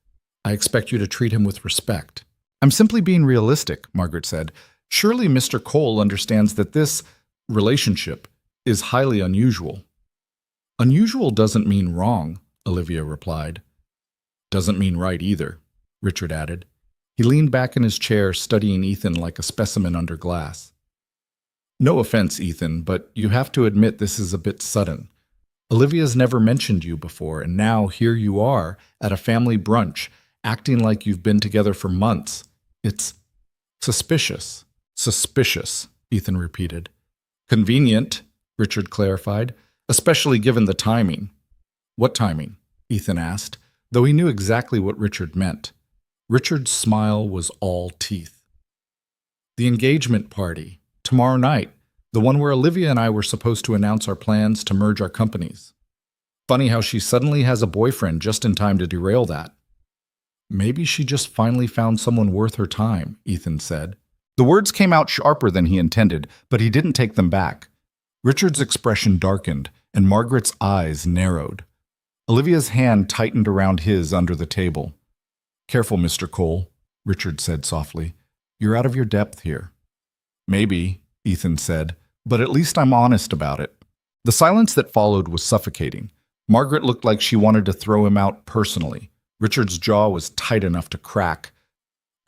I expect you to treat him with respect. I'm simply being realistic, Margaret said. Surely Mr. Cole understands that this relationship is highly unusual. Unusual doesn't mean wrong, Olivia replied. Doesn't mean right either, Richard added. He leaned back in his chair, studying Ethan like a specimen under glass. No offense, Ethan, but you have to admit this is a bit sudden. Olivia's never mentioned you before, and now here you are at a family brunch, acting like you've been together for months. It's suspicious. Suspicious, Ethan repeated. Convenient, Richard clarified, especially given the timing. What timing? Ethan asked, though he knew exactly what Richard meant. Richard's smile was all teeth. The engagement party, tomorrow night, the one where Olivia and I were supposed to announce our plans to merge our companies. Funny how she suddenly has a boyfriend just in time to derail that. Maybe she just finally found someone worth her time, Ethan said. The words came out sharper than he intended, but he didn't take them back. Richard's expression darkened, and Margaret's eyes narrowed. Olivia's hand tightened around his under the table. "Careful, Mr. Cole," Richard said softly. "You're out of your depth here." "Maybe," Ethan said, "but at least I'm honest about it." The silence that followed was suffocating. Margaret looked like she wanted to throw him out personally. Richard's jaw was tight enough to crack.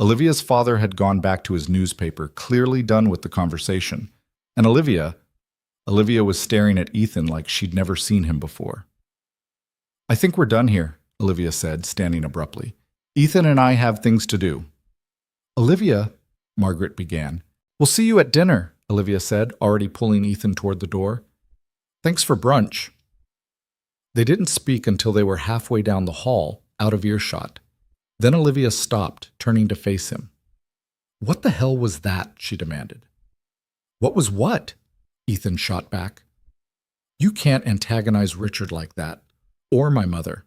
Olivia's father had gone back to his newspaper, clearly done with the conversation. And Olivia was staring at Ethan like she'd never seen him before. "I think we're done here," Olivia said, standing abruptly. "Ethan and I have things to do." "Olivia," Margaret began. "We'll see you at dinner," Olivia said, already pulling Ethan toward the door. "Thanks for brunch." They didn't speak until they were halfway down the hall, out of earshot. Then Olivia stopped, turning to face him. "What the hell was that?" she demanded. "What was what?" Ethan shot back. "You can't antagonize Richard like that, or my mother.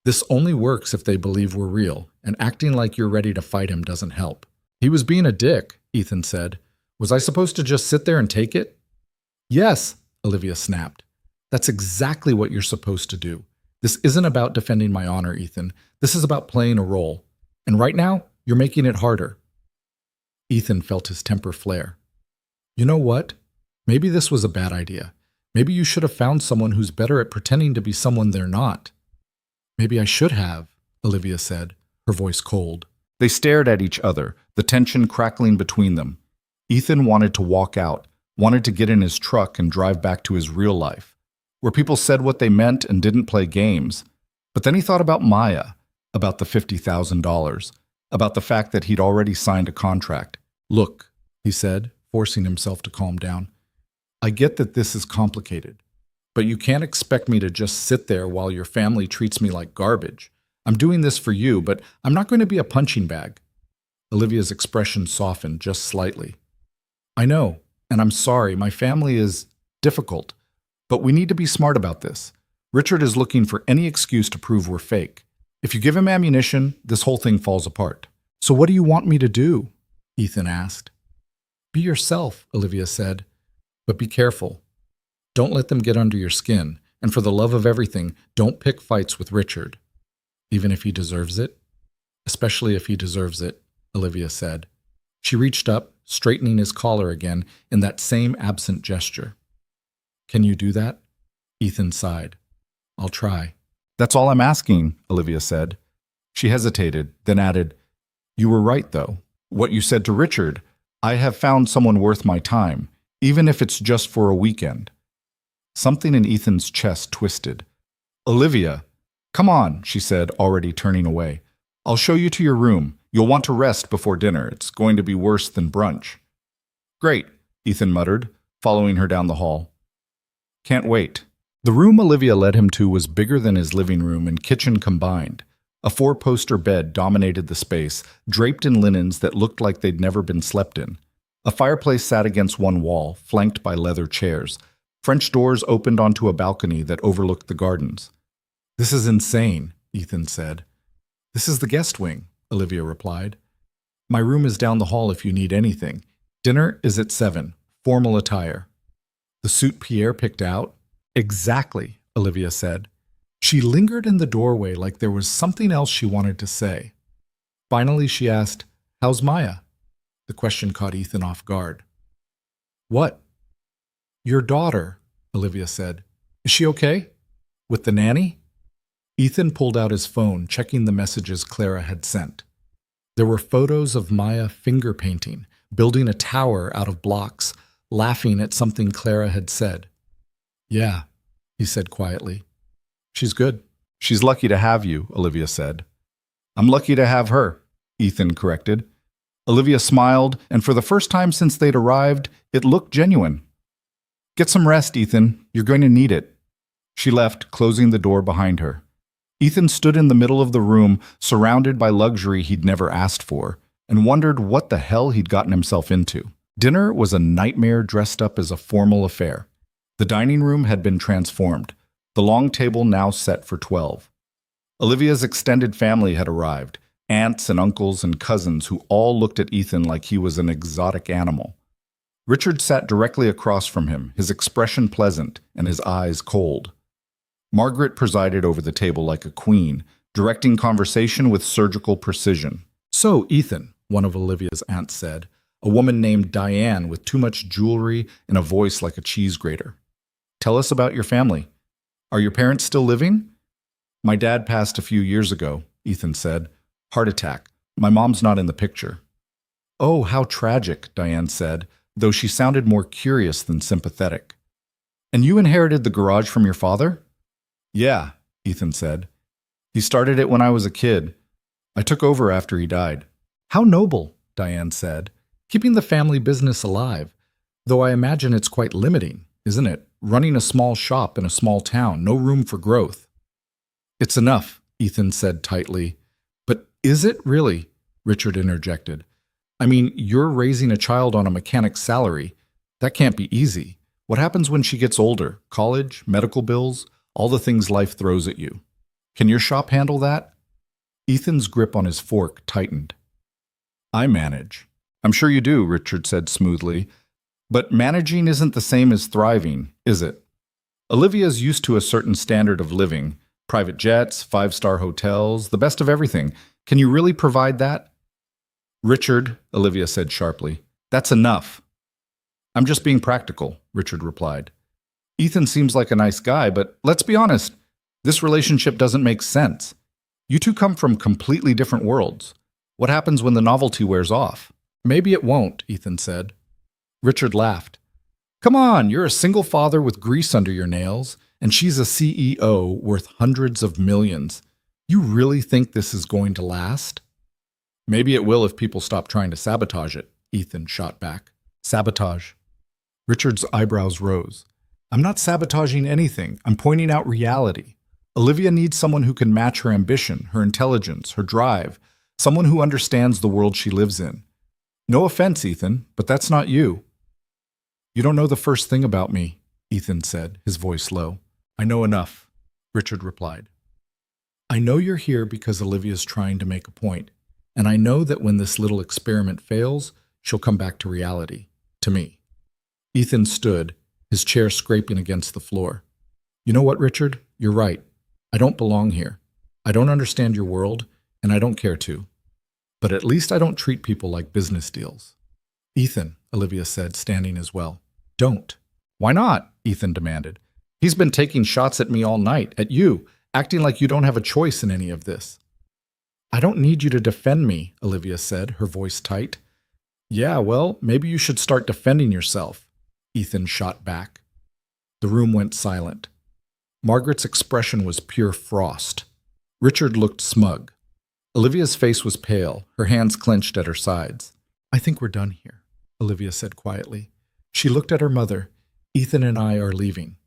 This only works if they believe we're real, and acting like you're ready to fight him doesn't help." "He was being a dick," Ethan said. "Was I supposed to just sit there and take it?" "Yes," Olivia snapped. "That's exactly what you're supposed to do. This isn't about defending my honor, Ethan. This is about playing a role. And right now, you're making it harder." Ethan felt his temper flare. "You know what? Maybe this was a bad idea. Maybe you should have found someone who's better at pretending to be someone they're not." "Maybe I should have," Olivia said, her voice cold. They stared at each other, the tension crackling between them. Ethan wanted to walk out, wanted to get in his truck and drive back to his real life, where people said what they meant and didn't play games. But then he thought about Maya, about the $50,000, about the fact that he'd already signed a contract. "Look," he said, forcing himself to calm down. "I get that this is complicated, but you can't expect me to just sit there while your family treats me like garbage. I'm doing this for you, but I'm not going to be a punching bag." Olivia's expression softened just slightly. "I know, and I'm sorry. My family is difficult, but we need to be smart about this. Richard is looking for any excuse to prove we're fake. If you give him ammunition, this whole thing falls apart." "So what do you want me to do?" Ethan asked. "Be yourself," Olivia said, "but be careful. Don't let them get under your skin, and for the love of everything, don't pick fights with Richard. Even if he deserves it?" "Especially if he deserves it," Olivia said. She reached up, straightening his collar again in that same absent gesture. "Can you do that?" Ethan sighed. "I'll try." "That's all I'm asking," Olivia said. She hesitated, then added, "You were right, though. What you said to Richard, I have found someone worth my time, even if it's just for a weekend." Something in Ethan's chest twisted. "Olivia, come on," she said, already turning away. "I'll show you to your room. You'll want to rest before dinner. It's going to be worse than brunch." "Great," Ethan muttered, following her down the hall. "Can't wait." The room Olivia led him to was bigger than his living room and kitchen combined. A four-poster bed dominated the space, draped in linens that looked like they'd never been slept in. A fireplace sat against one wall, flanked by leather chairs. French doors opened onto a balcony that overlooked the gardens. "This is insane," Ethan said. "This is the guest wing," Olivia replied. "My room is down the hall if you need anything. Dinner is at 7, formal attire." "The suit Pierre picked out?" "Exactly," Olivia said. She lingered in the doorway like there was something else she wanted to say. Finally, she asked, "How's Maya?" The question caught Ethan off guard. "What?" "Your daughter," Olivia said. "Is she okay? With the nanny?" Ethan pulled out his phone, checking the messages Clara had sent. There were photos of Maya finger painting, building a tower out of blocks, laughing at something Clara had said. "Yeah," he said quietly. "She's good." "She's lucky to have you," Olivia said. "I'm lucky to have her," Ethan corrected. Olivia smiled, and for the first time since they'd arrived, it looked genuine. "Get some rest, Ethan. You're going to need it." She left, closing the door behind her. Ethan stood in the middle of the room, surrounded by luxury he'd never asked for, and wondered what the hell he'd gotten himself into. Dinner was a nightmare dressed up as a formal affair. The dining room had been transformed, the long table now set for 12. Olivia's extended family had arrived, aunts and uncles and cousins who all looked at Ethan like he was an exotic animal. Richard sat directly across from him, his expression pleasant and his eyes cold. Margaret presided over the table like a queen, directing conversation with surgical precision. "So, Ethan," one of Olivia's aunts said, a woman named Diane with too much jewelry and a voice like a cheese grater. "Tell us about your family. Are your parents still living?" "My dad passed a few years ago," Ethan said. "Heart attack. My mom's not in the picture." "Oh, how tragic," Diane said, though she sounded more curious than sympathetic. "And you inherited the garage from your father?" "Yeah," Ethan said. "He started it when I was a kid. I took over after he died." "How noble," Diane said, "keeping the family business alive, though I imagine it's quite limiting, isn't it? Running a small shop in a small town, no room for growth." "It's enough," Ethan said tightly. "But is it really?" Richard interjected. "I mean, you're raising a child on a mechanic's salary. That can't be easy. What happens when she gets older? College, medical bills, all the things life throws at you. Can your shop handle that?" Ethan's grip on his fork tightened. "I manage." "I'm sure you do," Richard said smoothly. "But managing isn't the same as thriving, is it? Olivia's used to a certain standard of living. Private jets, five-star hotels, the best of everything. Can you really provide that?" "Richard," Olivia said sharply, "that's enough." "I'm just being practical," Richard replied. "Ethan seems like a nice guy, but let's be honest, this relationship doesn't make sense. You two come from completely different worlds. What happens when the novelty wears off?" "Maybe it won't," Ethan said. Richard laughed. "Come on, you're a single father with grease under your nails, and she's a CEO worth hundreds of millions. You really think this is going to last?" "Maybe it will if people stop trying to sabotage it," Ethan shot back. "Sabotage." Richard's eyebrows rose. "I'm not sabotaging anything. I'm pointing out reality. Olivia needs someone who can match her ambition, her intelligence, her drive, someone who understands the world she lives in. No offense, Ethan, but that's not you." "You don't know the first thing about me," Ethan said, his voice low. "I know enough," Richard replied. "I know you're here because Olivia's trying to make a point, and I know that when this little experiment fails, she'll come back to reality, to me." Ethan stood, his chair scraping against the floor. "You know what, Richard? You're right. I don't belong here. I don't understand your world, and I don't care to. But at least I don't treat people like business deals." "Ethan," Olivia said, standing as well. "Don't." "Why not?" Ethan demanded. "He's been taking shots at me all night, at you, acting like you don't have a choice in any of this." "I don't need you to defend me," Olivia said, her voice tight. "Yeah, well, maybe you should start defending yourself," Ethan shot back. The room went silent. Margaret's expression was pure frost. Richard looked smug. Olivia's face was pale, her hands clenched at her sides. "I think we're done here," Olivia said quietly. She looked at her mother. "Ethan and I are leaving."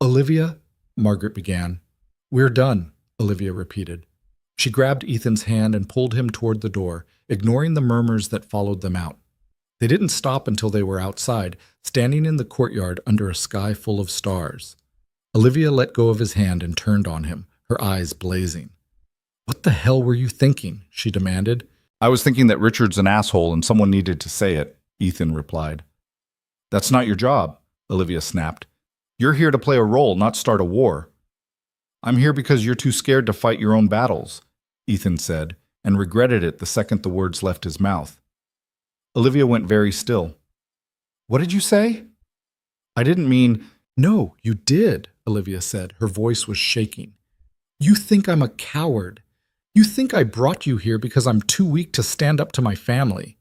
"Olivia," Margaret began. "We're done," Olivia repeated. She grabbed Ethan's hand and pulled him toward the door, ignoring the murmurs that followed them out. They didn't stop until they were outside, standing in the courtyard under a sky full of stars. Olivia let go of his hand and turned on him, her eyes blazing. "What the hell were you thinking?" she demanded. "I was thinking that Richard's an asshole and someone needed to say it," Ethan replied. "That's not your job," Olivia snapped. "You're here to play a role, not start a war." "I'm here because you're too scared to fight your own battles," Ethan said, and regretted it the second the words left his mouth. Olivia went very still. "What did you say?" "I didn't mean—" "No, you did," Olivia said. Her voice was shaking. "You think I'm a coward. You think I brought you here because I'm too weak to stand up to my family."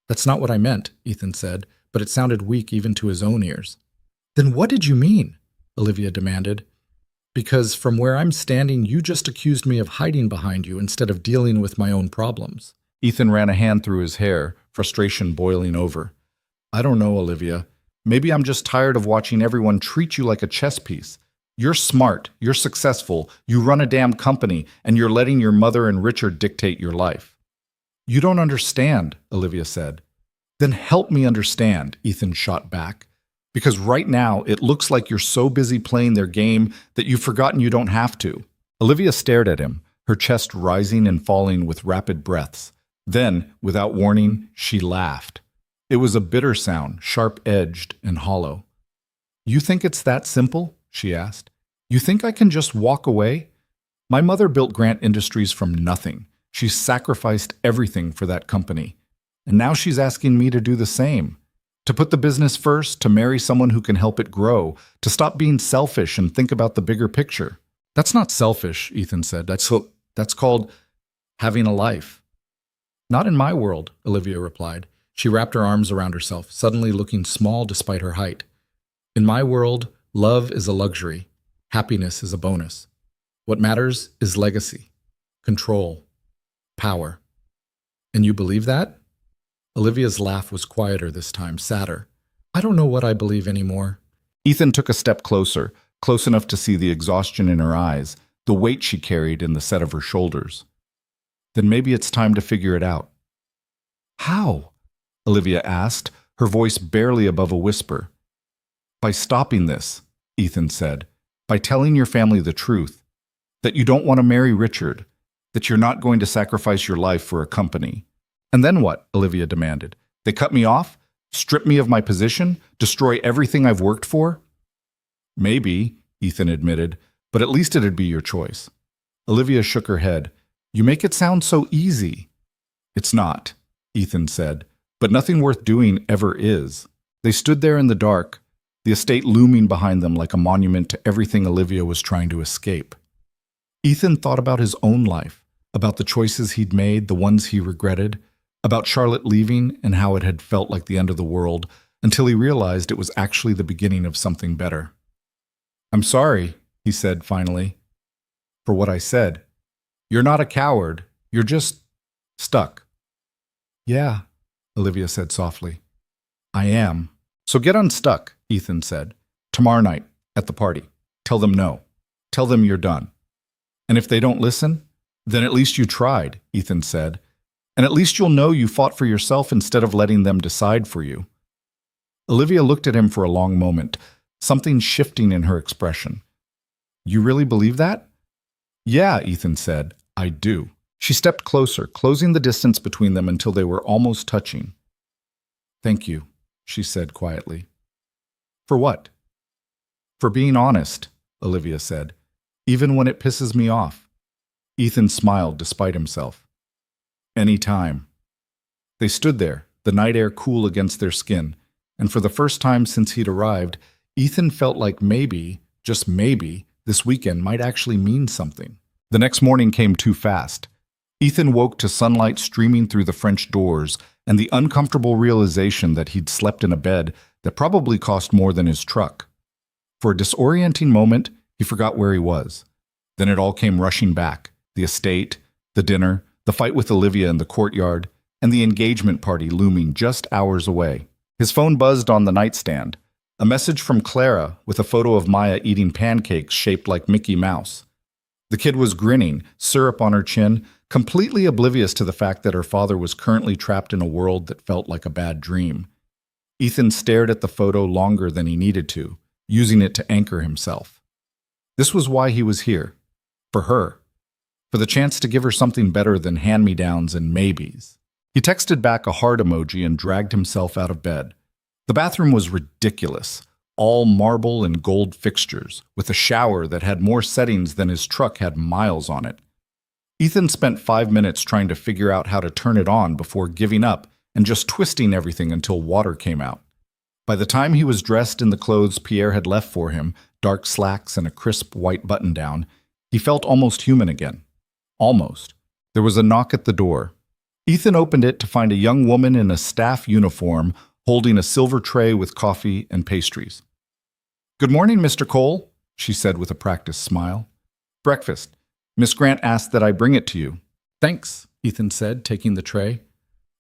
"That's not what I meant," Ethan said, but it sounded weak even to his own ears. "Then what did you mean?" Olivia demanded. "Because from where I'm standing, you just accused me of hiding behind you instead of dealing with my own problems." Ethan ran a hand through his hair, frustration boiling over. "I don't know, Olivia. Maybe I'm just tired of watching everyone treat you like a chess piece. You're smart, you're successful, you run a damn company, and you're letting your mother and Richard dictate your life." "You don't understand," Olivia said. "Then help me understand," Ethan shot back. "Because right now, it looks like you're so busy playing their game that you've forgotten you don't have to." Olivia stared at him, her chest rising and falling with rapid breaths. Then, without warning, she laughed. It was a bitter sound, sharp-edged and hollow. "You think it's that simple?" she asked. "You think I can just walk away? My mother built Grant Industries from nothing. She sacrificed everything for that company. And now she's asking me to do the same. To put the business first, to marry someone who can help it grow, to stop being selfish and think about the bigger picture." "That's not selfish," Ethan said. That's called having a life." "Not in my world," Olivia replied. She wrapped her arms around herself, suddenly looking small despite her height. "In my world, love is a luxury. Happiness is a bonus. What matters is legacy, control, power." "And you believe that?" Olivia's laugh was quieter this time, sadder. "I don't know what I believe anymore." Ethan took a step closer, close enough to see the exhaustion in her eyes, the weight she carried in the set of her shoulders. "Then maybe it's time to figure it out." "How?" Olivia asked, her voice barely above a whisper. "By stopping this," Ethan said. "By telling your family the truth. That you don't want to marry Richard. That you're not going to sacrifice your life for a company." "And then what?" Olivia demanded. "They cut me off? Strip me of my position? Destroy everything I've worked for?" "Maybe," Ethan admitted, "but at least it'd be your choice." Olivia shook her head. "You make it sound so easy." "It's not," Ethan said, "but nothing worth doing ever is." They stood there in the dark, the estate looming behind them like a monument to everything Olivia was trying to escape. Ethan thought about his own life, about the choices he'd made, the ones he regretted, about Charlotte leaving and how it had felt like the end of the world, until he realized it was actually the beginning of something better. "I'm sorry," he said finally, "for what I said. You're not a coward. You're just stuck." "Yeah," Olivia said softly. "I am. So get unstuck," Ethan said. "Tomorrow night, at the party. Tell them no. Tell them you're done. And if they don't listen, then at least you tried," Ethan said. "And at least you'll know you fought for yourself instead of letting them decide for you." Olivia looked at him for a long moment, something shifting in her expression. "You really believe that?" "Yeah," Ethan said. "I do." She stepped closer, closing the distance between them until they were almost touching. "Thank you," she said quietly. "For what?" "For being honest," Olivia said, "even when it pisses me off." Ethan smiled despite himself. "Any time." They stood there, the night air cool against their skin, and for the first time since he'd arrived, Ethan felt like maybe, just maybe, this weekend might actually mean something. The next morning came too fast. Ethan woke to sunlight streaming through the French doors and the uncomfortable realization that he'd slept in a bed that probably cost more than his truck. For a disorienting moment, he forgot where he was. Then it all came rushing back: the estate, the dinner, the fight with Olivia in the courtyard, and the engagement party looming just hours away. His phone buzzed on the nightstand. A message from Clara with a photo of Maya eating pancakes shaped like Mickey Mouse. The kid was grinning, syrup on her chin, completely oblivious to the fact that her father was currently trapped in a world that felt like a bad dream. Ethan stared at the photo longer than he needed to, using it to anchor himself. This was why he was here. For her. For the chance to give her something better than hand-me-downs and maybes. He texted back a heart emoji and dragged himself out of bed. The bathroom was ridiculous. All marble and gold fixtures, with a shower that had more settings than his truck had miles on it. Ethan spent 5 minutes trying to figure out how to turn it on before giving up and just twisting everything until water came out. By the time he was dressed in the clothes Pierre had left for him, dark slacks and a crisp white button-down, he felt almost human again. Almost. There was a knock at the door. Ethan opened it to find a young woman in a staff uniform holding a silver tray with coffee and pastries. "Good morning, Mr. Cole," she said with a practiced smile. "Breakfast. Miss Grant asked that I bring it to you." "Thanks," Ethan said, taking the tray.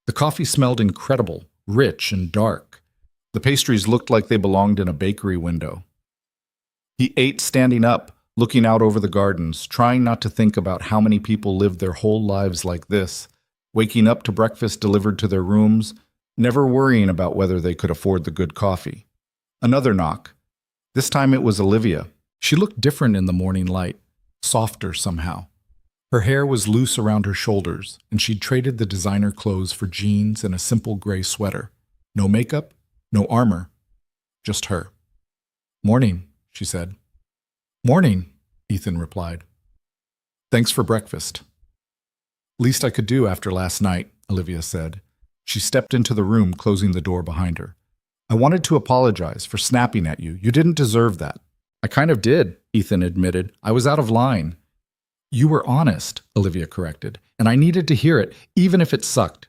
The coffee smelled incredible, rich and dark. The pastries looked like they belonged in a bakery window. He ate standing up, looking out over the gardens, trying not to think about how many people lived their whole lives like this, waking up to breakfast delivered to their rooms, never worrying about whether they could afford the good coffee. Another knock. This time it was Olivia. She looked different in the morning light, softer somehow. Her hair was loose around her shoulders, and she'd traded the designer clothes for jeans and a simple gray sweater. No makeup, no armor, just her. "Morning," she said. "Morning," Ethan replied. "Thanks for breakfast." "Least I could do after last night," Olivia said. She stepped into the room, closing the door behind her. "I wanted to apologize for snapping at you. You didn't deserve that." "I kind of did," Ethan admitted. "I was out of line." "You were honest," Olivia corrected, "and I needed to hear it, even if it sucked."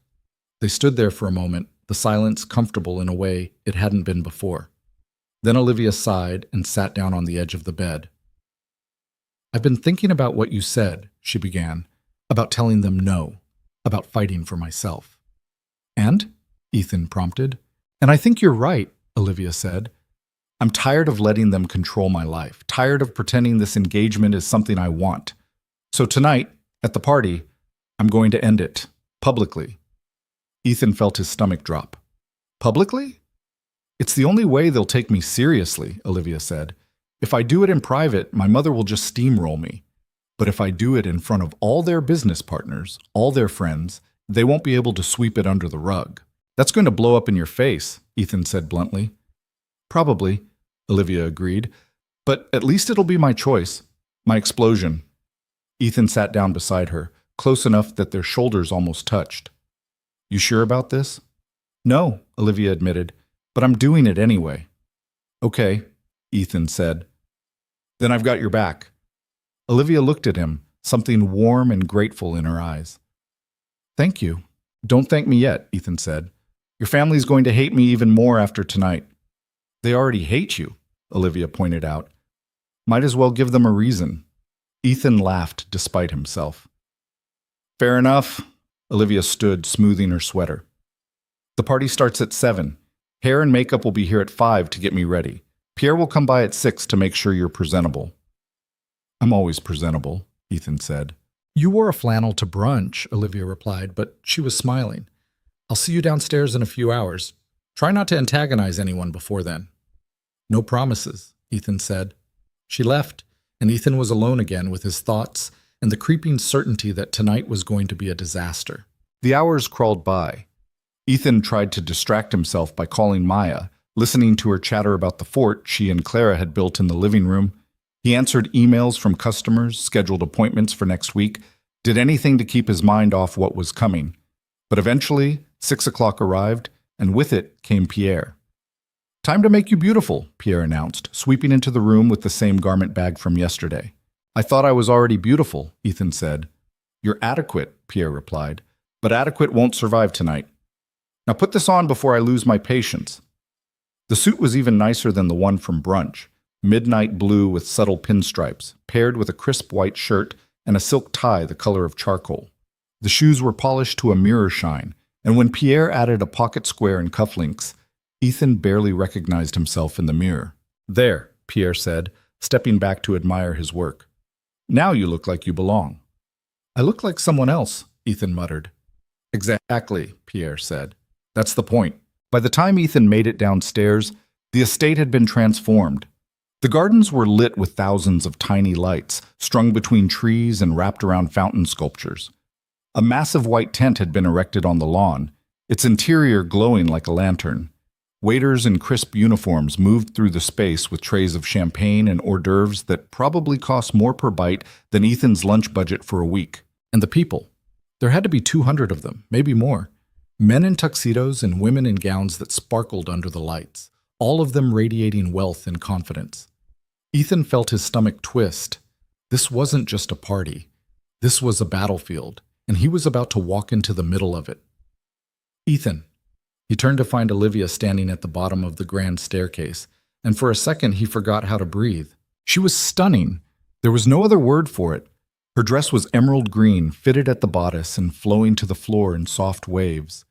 They stood there for a moment, the silence comfortable in a way it hadn't been before. Then Olivia sighed and sat down on the edge of the bed. "I've been thinking about what you said," she began, "about telling them no, about fighting for myself." "And?" Ethan prompted. "And I think you're right," Olivia said. "I'm tired of letting them control my life, tired of pretending this engagement is something I want. So tonight, at the party, I'm going to end it, publicly." Ethan felt his stomach drop. "Publicly?" "It's the only way they'll take me seriously," Olivia said. "If I do it in private, my mother will just steamroll me. But if I do it in front of all their business partners, all their friends, they won't be able to sweep it under the rug." "That's going to blow up in your face," Ethan said bluntly. "Probably," Olivia agreed. "But at least it'll be my choice, my explosion." Ethan sat down beside her, close enough that their shoulders almost touched. "You sure about this?" "No," Olivia admitted, "but I'm doing it anyway." "Okay," Ethan said. "Then I've got your back." Olivia looked at him, something warm and grateful in her eyes. "Thank you." "Don't thank me yet," Ethan said. "Your family's going to hate me even more after tonight." "They already hate you," Olivia pointed out. "Might as well give them a reason." Ethan laughed despite himself. "Fair enough." Olivia stood, smoothing her sweater. "The party starts at 7. Hair and makeup will be here at 5 to get me ready. Pierre will come by at 6 to make sure you're presentable." "I'm always presentable," Ethan said. "You wore a flannel to brunch," Olivia replied, but she was smiling. "I'll see you downstairs in a few hours. Try not to antagonize anyone before then." "No promises," Ethan said. She left, and Ethan was alone again with his thoughts and the creeping certainty that tonight was going to be a disaster. The hours crawled by. Ethan tried to distract himself by calling Maya, listening to her chatter about the fort she and Clara had built in the living room. He answered emails from customers, scheduled appointments for next week, did anything to keep his mind off what was coming. But eventually, 6 o'clock arrived, and with it came Pierre. "Time to make you beautiful," Pierre announced, sweeping into the room with the same garment bag from yesterday. "I thought I was already beautiful," Ethan said. "You're adequate," Pierre replied, "but adequate won't survive tonight. Now put this on before I lose my patience." The suit was even nicer than the one from brunch, midnight blue with subtle pinstripes, paired with a crisp white shirt and a silk tie the color of charcoal. The shoes were polished to a mirror shine, and when Pierre added a pocket square and cufflinks, Ethan barely recognized himself in the mirror. "There," Pierre said, stepping back to admire his work. "Now you look like you belong." "I look like someone else," Ethan muttered. "Exactly," Pierre said. "That's the point." By the time Ethan made it downstairs, the estate had been transformed. The gardens were lit with thousands of tiny lights, strung between trees and wrapped around fountain sculptures. A massive white tent had been erected on the lawn, its interior glowing like a lantern. Waiters in crisp uniforms moved through the space with trays of champagne and hors d'oeuvres that probably cost more per bite than Ethan's lunch budget for a week. And the people. There had to be 200 of them, maybe more. Men in tuxedos and women in gowns that sparkled under the lights, all of them radiating wealth and confidence. Ethan felt his stomach twist. This wasn't just a party. This was a battlefield, and he was about to walk into the middle of it. "Ethan." He turned to find Olivia standing at the bottom of the grand staircase, and for a second he forgot how to breathe. She was stunning. There was no other word for it. Her dress was emerald green, fitted at the bodice and flowing to the floor in soft waves.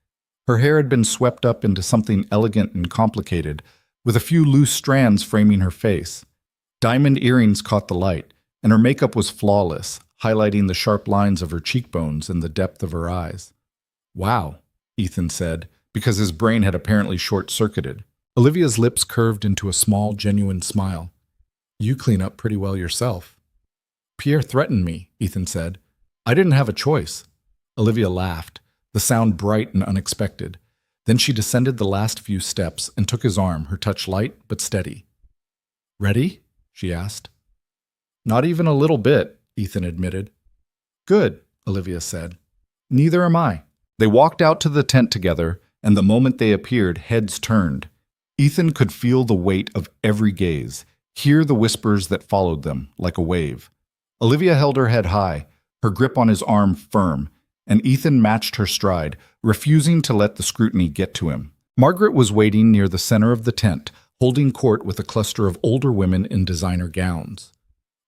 Her hair had been swept up into something elegant and complicated, with a few loose strands framing her face. Diamond earrings caught the light, and her makeup was flawless, highlighting the sharp lines of her cheekbones and the depth of her eyes. "Wow," Ethan said, because his brain had apparently short-circuited. Olivia's lips curved into a small, genuine smile. "You clean up pretty well yourself." "Pierre threatened me," Ethan said. "I didn't have a choice." Olivia laughed, the sound bright and unexpected. Then she descended the last few steps and took his arm, her touch light but steady. "Ready?" she asked. "Not even a little bit," Ethan admitted. "Good," Olivia said. "Neither am I." They walked out to the tent together, and the moment they appeared, heads turned. Ethan could feel the weight of every gaze, hear the whispers that followed them, like a wave. Olivia held her head high, her grip on his arm firm, and Ethan matched her stride, refusing to let the scrutiny get to him. Margaret was waiting near the center of the tent, holding court with a cluster of older women in designer gowns.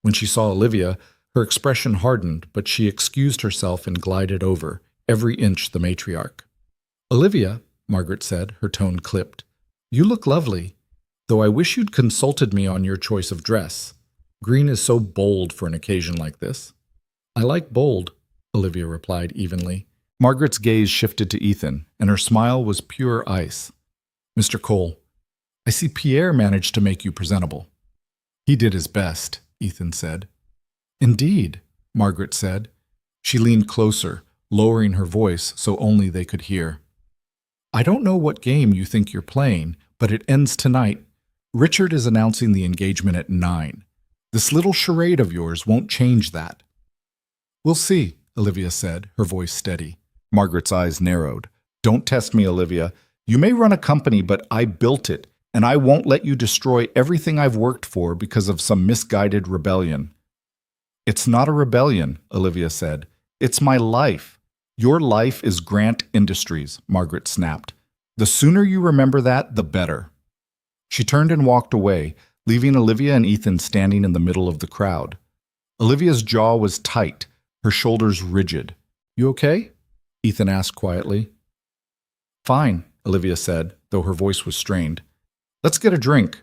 When she saw Olivia, her expression hardened, but she excused herself and glided over, every inch the matriarch. "Olivia," Margaret said, her tone clipped, "you look lovely, though I wish you'd consulted me on your choice of dress. Green is so bold for an occasion like this." "I like bold," Olivia replied evenly. Margaret's gaze shifted to Ethan, and her smile was pure ice. "Mr. Cole, I see Pierre managed to make you presentable." "He did his best," Ethan said. "Indeed," Margaret said. She leaned closer, lowering her voice so only they could hear. "I don't know what game you think you're playing, but it ends tonight. Richard is announcing the engagement at 9. This little charade of yours won't change that." "We'll see," Olivia said, her voice steady. Margaret's eyes narrowed. "Don't test me, Olivia. You may run a company, but I built it, and I won't let you destroy everything I've worked for because of some misguided rebellion." "It's not a rebellion," Olivia said. "It's my life." "Your life is Grant Industries," Margaret snapped. "The sooner you remember that, the better." She turned and walked away, leaving Olivia and Ethan standing in the middle of the crowd. Olivia's jaw was tight, her shoulders rigid. "You okay?" Ethan asked quietly. "Fine," Olivia said, though her voice was strained. "Let's get a drink."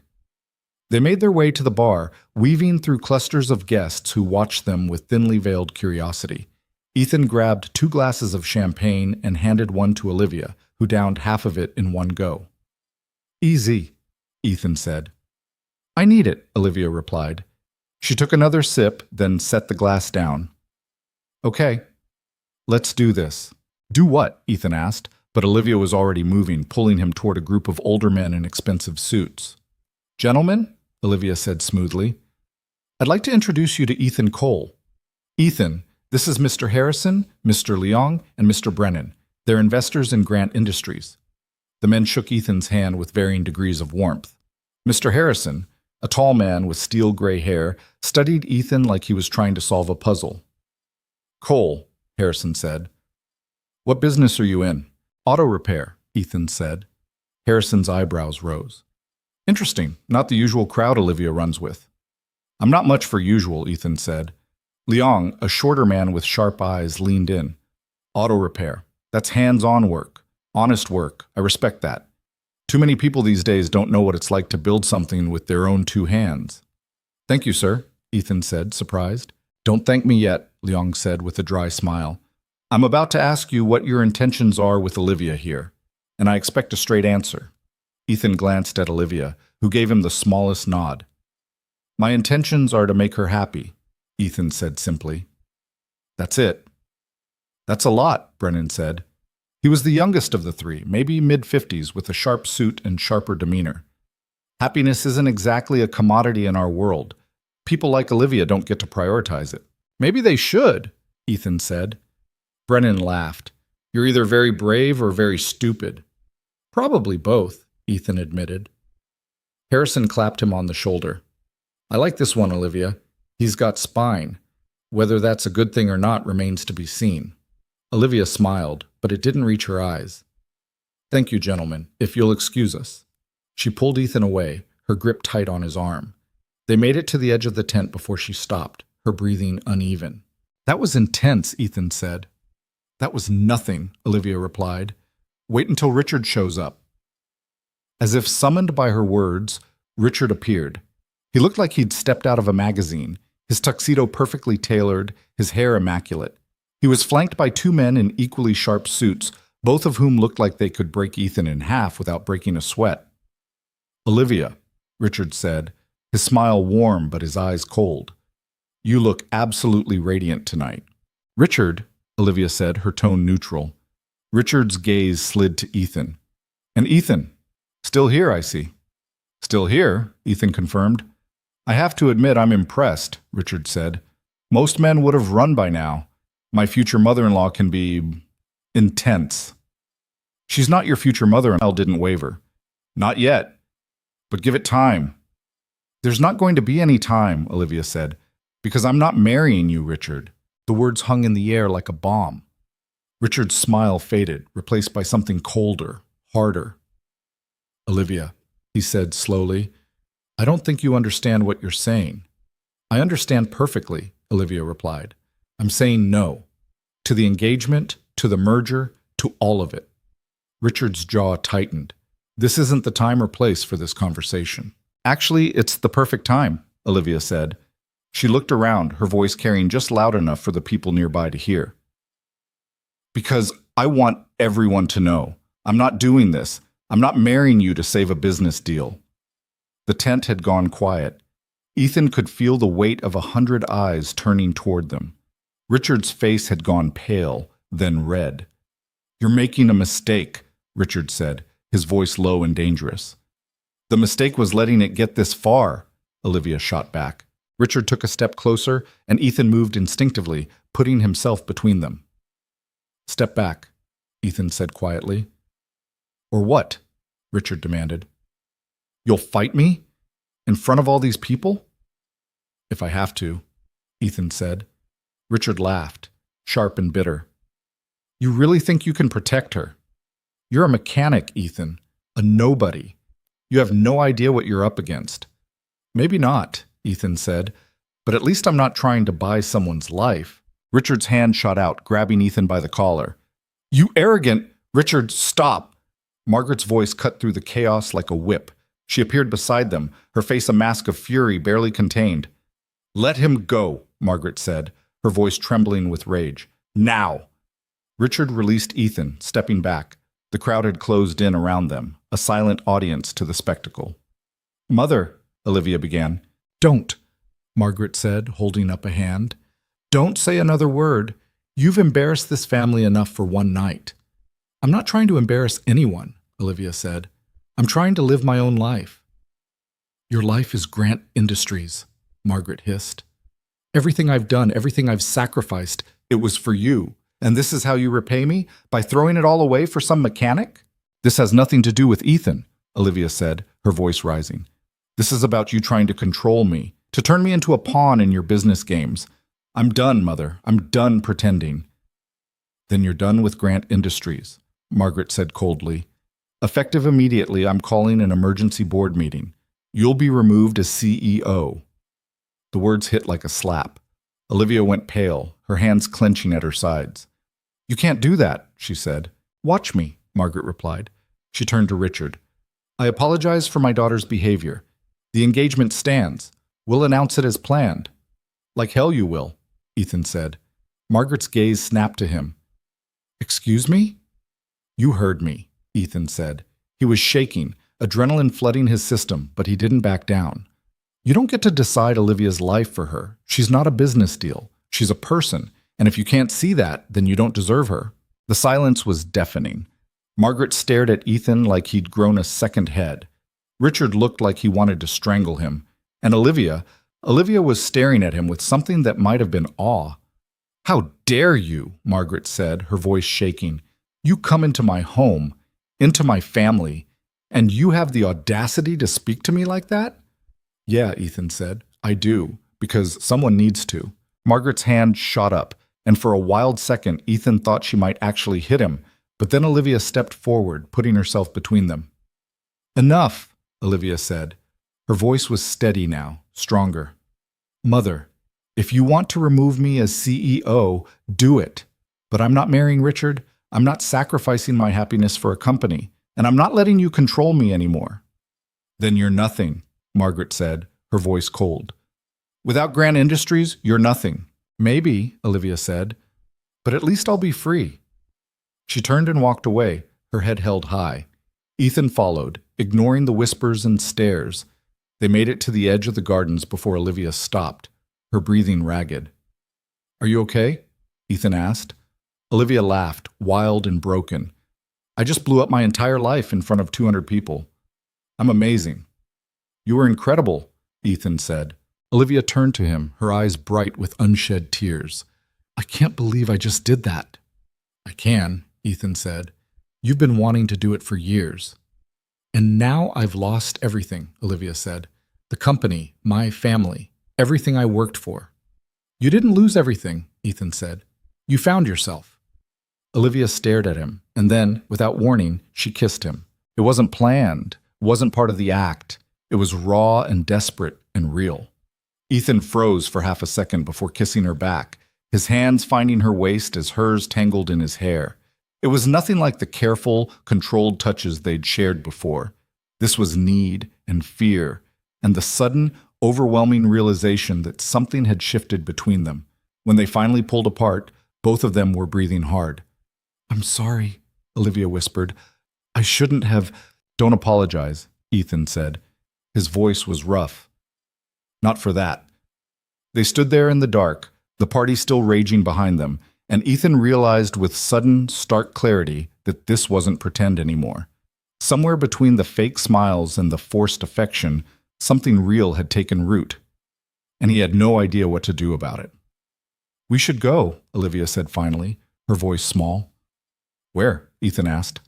They made their way to the bar, weaving through clusters of guests who watched them with thinly veiled curiosity. Ethan grabbed 2 glasses of champagne and handed one to Olivia, who downed half of it in one go. "Easy," Ethan said. "I need it," Olivia replied. She took another sip, then set the glass down. "Okay, let's do this." "Do what?" Ethan asked, but Olivia was already moving, pulling him toward a group of older men in expensive suits. "Gentlemen," Olivia said smoothly, "I'd like to introduce you to Ethan Cole. Ethan, this is Mr. Harrison, Mr. Leong, and Mr. Brennan. They're investors in Grant Industries." The men shook Ethan's hand with varying degrees of warmth. Mr. Harrison, a tall man with steel gray hair, studied Ethan like he was trying to solve a puzzle. "Cole," Harrison said. "What business are you in?" "Auto repair," Ethan said. Harrison's eyebrows rose. "Interesting, not the usual crowd Olivia runs with." "I'm not much for usual," Ethan said. Leong, a shorter man with sharp eyes, leaned in. "Auto repair. That's hands-on work. Honest work. I respect that. Too many people these days don't know what it's like to build something with their own 2 hands." "Thank you, sir," Ethan said, surprised. "Don't thank me yet," Leong said with a dry smile. "I'm about to ask you what your intentions are with Olivia here, and I expect a straight answer." Ethan glanced at Olivia, who gave him the smallest nod. "My intentions are to make her happy," Ethan said simply. "That's it." "That's a lot," Brennan said. He was the youngest of the 3, maybe mid-50s, with a sharp suit and sharper demeanor. "Happiness isn't exactly a commodity in our world. People like Olivia don't get to prioritize it." "Maybe they should," Ethan said. Brennan laughed. "You're either very brave or very stupid." "Probably both," Ethan admitted. Harrison clapped him on the shoulder. "I like this one, Olivia. He's got spine. Whether that's a good thing or not remains to be seen." Olivia smiled, but it didn't reach her eyes. "Thank you, gentlemen, if you'll excuse us." She pulled Ethan away, her grip tight on his arm. They made it to the edge of the tent before she stopped, her breathing uneven. "That was intense," Ethan said. "That was nothing," Olivia replied. "Wait until Richard shows up." As if summoned by her words, Richard appeared. He looked like he'd stepped out of a magazine, his tuxedo perfectly tailored, his hair immaculate. He was flanked by 2 men in equally sharp suits, both of whom looked like they could break Ethan in half without breaking a sweat. "Olivia," Richard said, his smile warm but his eyes cold. "You look absolutely radiant tonight." "Richard," Olivia said, her tone neutral. Richard's gaze slid to Ethan. And Ethan? Still here, I see. Still here, Ethan confirmed. I have to admit I'm impressed, Richard said. Most men would have run by now. My future mother-in-law can be intense. She's not your future mother-in-law, didn't waver. Not yet, but give it time. There's not going to be any time, Olivia said, because I'm not marrying you, Richard. The words hung in the air like a bomb. Richard's smile faded, replaced by something colder, harder. Olivia, he said slowly, I don't think you understand what you're saying. I understand perfectly, Olivia replied. I'm saying no. To the engagement, to the merger, to all of it. Richard's jaw tightened. This isn't the time or place for this conversation. Actually, it's the perfect time, Olivia said. She looked around, her voice carrying just loud enough for the people nearby to hear. Because I want everyone to know. I'm not doing this. I'm not marrying you to save a business deal. The tent had gone quiet. Ethan could feel the weight of 100 eyes turning toward them. Richard's face had gone pale, then red. You're making a mistake, Richard said, his voice low and dangerous. The mistake was letting it get this far, Olivia shot back. Richard took a step closer, and Ethan moved instinctively, putting himself between them. Step back, Ethan said quietly. Or what? Richard demanded. You'll fight me? In front of all these people? If I have to, Ethan said. Richard laughed, sharp and bitter. You really think you can protect her? You're a mechanic, Ethan, a nobody. You have no idea what you're up against. Maybe not, Ethan said, but at least I'm not trying to buy someone's life. Richard's hand shot out, grabbing Ethan by the collar. You arrogant! Richard, stop! Margaret's voice cut through the chaos like a whip. She appeared beside them, her face a mask of fury barely contained. Let him go, Margaret said, her voice trembling with rage. Now! Richard released Ethan, stepping back. The crowd had closed in around them, a silent audience to the spectacle. Mother, Olivia began. Don't, Margaret said, holding up a hand. Don't say another word. You've embarrassed this family enough for one night. I'm not trying to embarrass anyone, Olivia said. I'm trying to live my own life. Your life is Grant Industries, Margaret hissed. Everything I've done, everything I've sacrificed, it was for you. And this is how you repay me? By throwing it all away for some mechanic? This has nothing to do with Ethan, Olivia said, her voice rising. This is about you trying to control me, to turn me into a pawn in your business games. I'm done, Mother. I'm done pretending. Then you're done with Grant Industries, Margaret said coldly. Effective immediately, I'm calling an emergency board meeting. You'll be removed as CEO. The words hit like a slap. Olivia went pale, her hands clenching at her sides. You can't do that, she said. Watch me, Margaret replied. She turned to Richard. I apologize for my daughter's behavior. The engagement stands. We'll announce it as planned. Like hell you will, Ethan said. Margaret's gaze snapped to him. Excuse me? You heard me, Ethan said. He was shaking, adrenaline flooding his system, but he didn't back down. You don't get to decide Olivia's life for her. She's not a business deal. She's a person, and if you can't see that, then you don't deserve her. The silence was deafening. Margaret stared at Ethan like he'd grown a second head. Richard looked like he wanted to strangle him. And Olivia was staring at him with something that might have been awe. How dare you, Margaret said, her voice shaking. You come into my home, into my family, and you have the audacity to speak to me like that? Yeah, Ethan said, I do, because someone needs to. Margaret's hand shot up, and for a wild second, Ethan thought she might actually hit him, but then Olivia stepped forward, putting herself between them. Enough, Olivia said. Her voice was steady now, stronger. Mother, if you want to remove me as CEO, do it. But I'm not marrying Richard. I'm not sacrificing my happiness for a company, and I'm not letting you control me anymore. Then you're nothing, Margaret said, her voice cold. Without Grant Industries, you're nothing. Maybe, Olivia said, but at least I'll be free. She turned and walked away, her head held high. Ethan followed, ignoring the whispers and stares. They made it to the edge of the gardens before Olivia stopped, her breathing ragged. Are you okay? Ethan asked. Olivia laughed, wild and broken. I just blew up my entire life in front of 200 people. I'm amazing." "You were incredible," Ethan said. Olivia turned to him, her eyes bright with unshed tears. "I can't believe I just did that." "I can," Ethan said. "You've been wanting to do it for years." "And now I've lost everything," Olivia said. "The company, my family, everything I worked for." "You didn't lose everything," Ethan said. "You found yourself." Olivia stared at him, and then, without warning, she kissed him. It wasn't planned, wasn't part of the act. It was raw and desperate and real. Ethan froze for half a second before kissing her back, his hands finding her waist as hers tangled in his hair. It was nothing like the careful, controlled touches they'd shared before. This was need and fear, and the sudden, overwhelming realization that something had shifted between them. When they finally pulled apart, both of them were breathing hard. "I'm sorry," Olivia whispered. "I shouldn't have—" "Don't apologize," Ethan said. His voice was rough. "Not for that." They stood there in the dark, the party still raging behind them, and Ethan realized with sudden, stark clarity that this wasn't pretend anymore. Somewhere between the fake smiles and the forced affection, something real had taken root, and he had no idea what to do about it. "We should go," Olivia said finally, her voice small. "Where?" Ethan asked.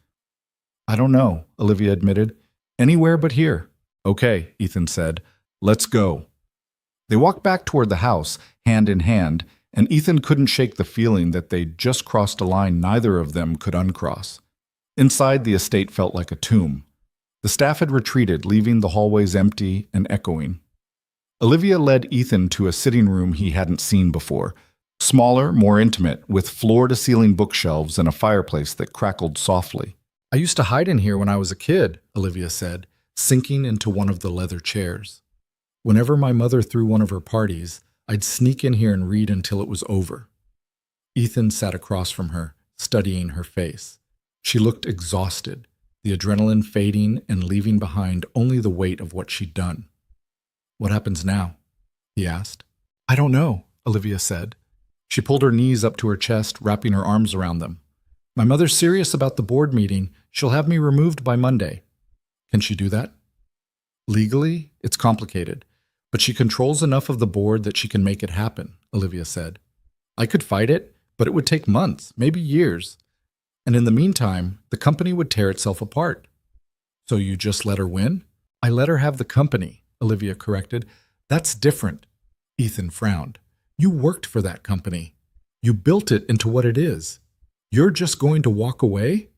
"I don't know," Olivia admitted. "Anywhere but here." "Okay," Ethan said. "Let's go." They walked back toward the house, hand in hand, and Ethan couldn't shake the feeling that they'd just crossed a line neither of them could uncross. Inside, the estate felt like a tomb. The staff had retreated, leaving the hallways empty and echoing. Olivia led Ethan to a sitting room he hadn't seen before, smaller, more intimate, with floor-to-ceiling bookshelves and a fireplace that crackled softly. "I used to hide in here when I was a kid," Olivia said, sinking into one of the leather chairs. "Whenever my mother threw one of her parties, I'd sneak in here and read until it was over." Ethan sat across from her, studying her face. She looked exhausted, the adrenaline fading and leaving behind only the weight of what she'd done. "What happens now?" he asked. "I don't know," Olivia said. She pulled her knees up to her chest, wrapping her arms around them. "My mother's serious about the board meeting. She'll have me removed by Monday." "Can she do that?" "Legally, it's complicated, but she controls enough of the board that she can make it happen," Olivia said. "I could fight it, but it would take months, maybe years. And in the meantime, the company would tear itself apart." "So you just let her win?" "I let her have the company," Olivia corrected. "That's different." Ethan frowned. "You worked for that company. You built it into what it is. You're just going to walk away?"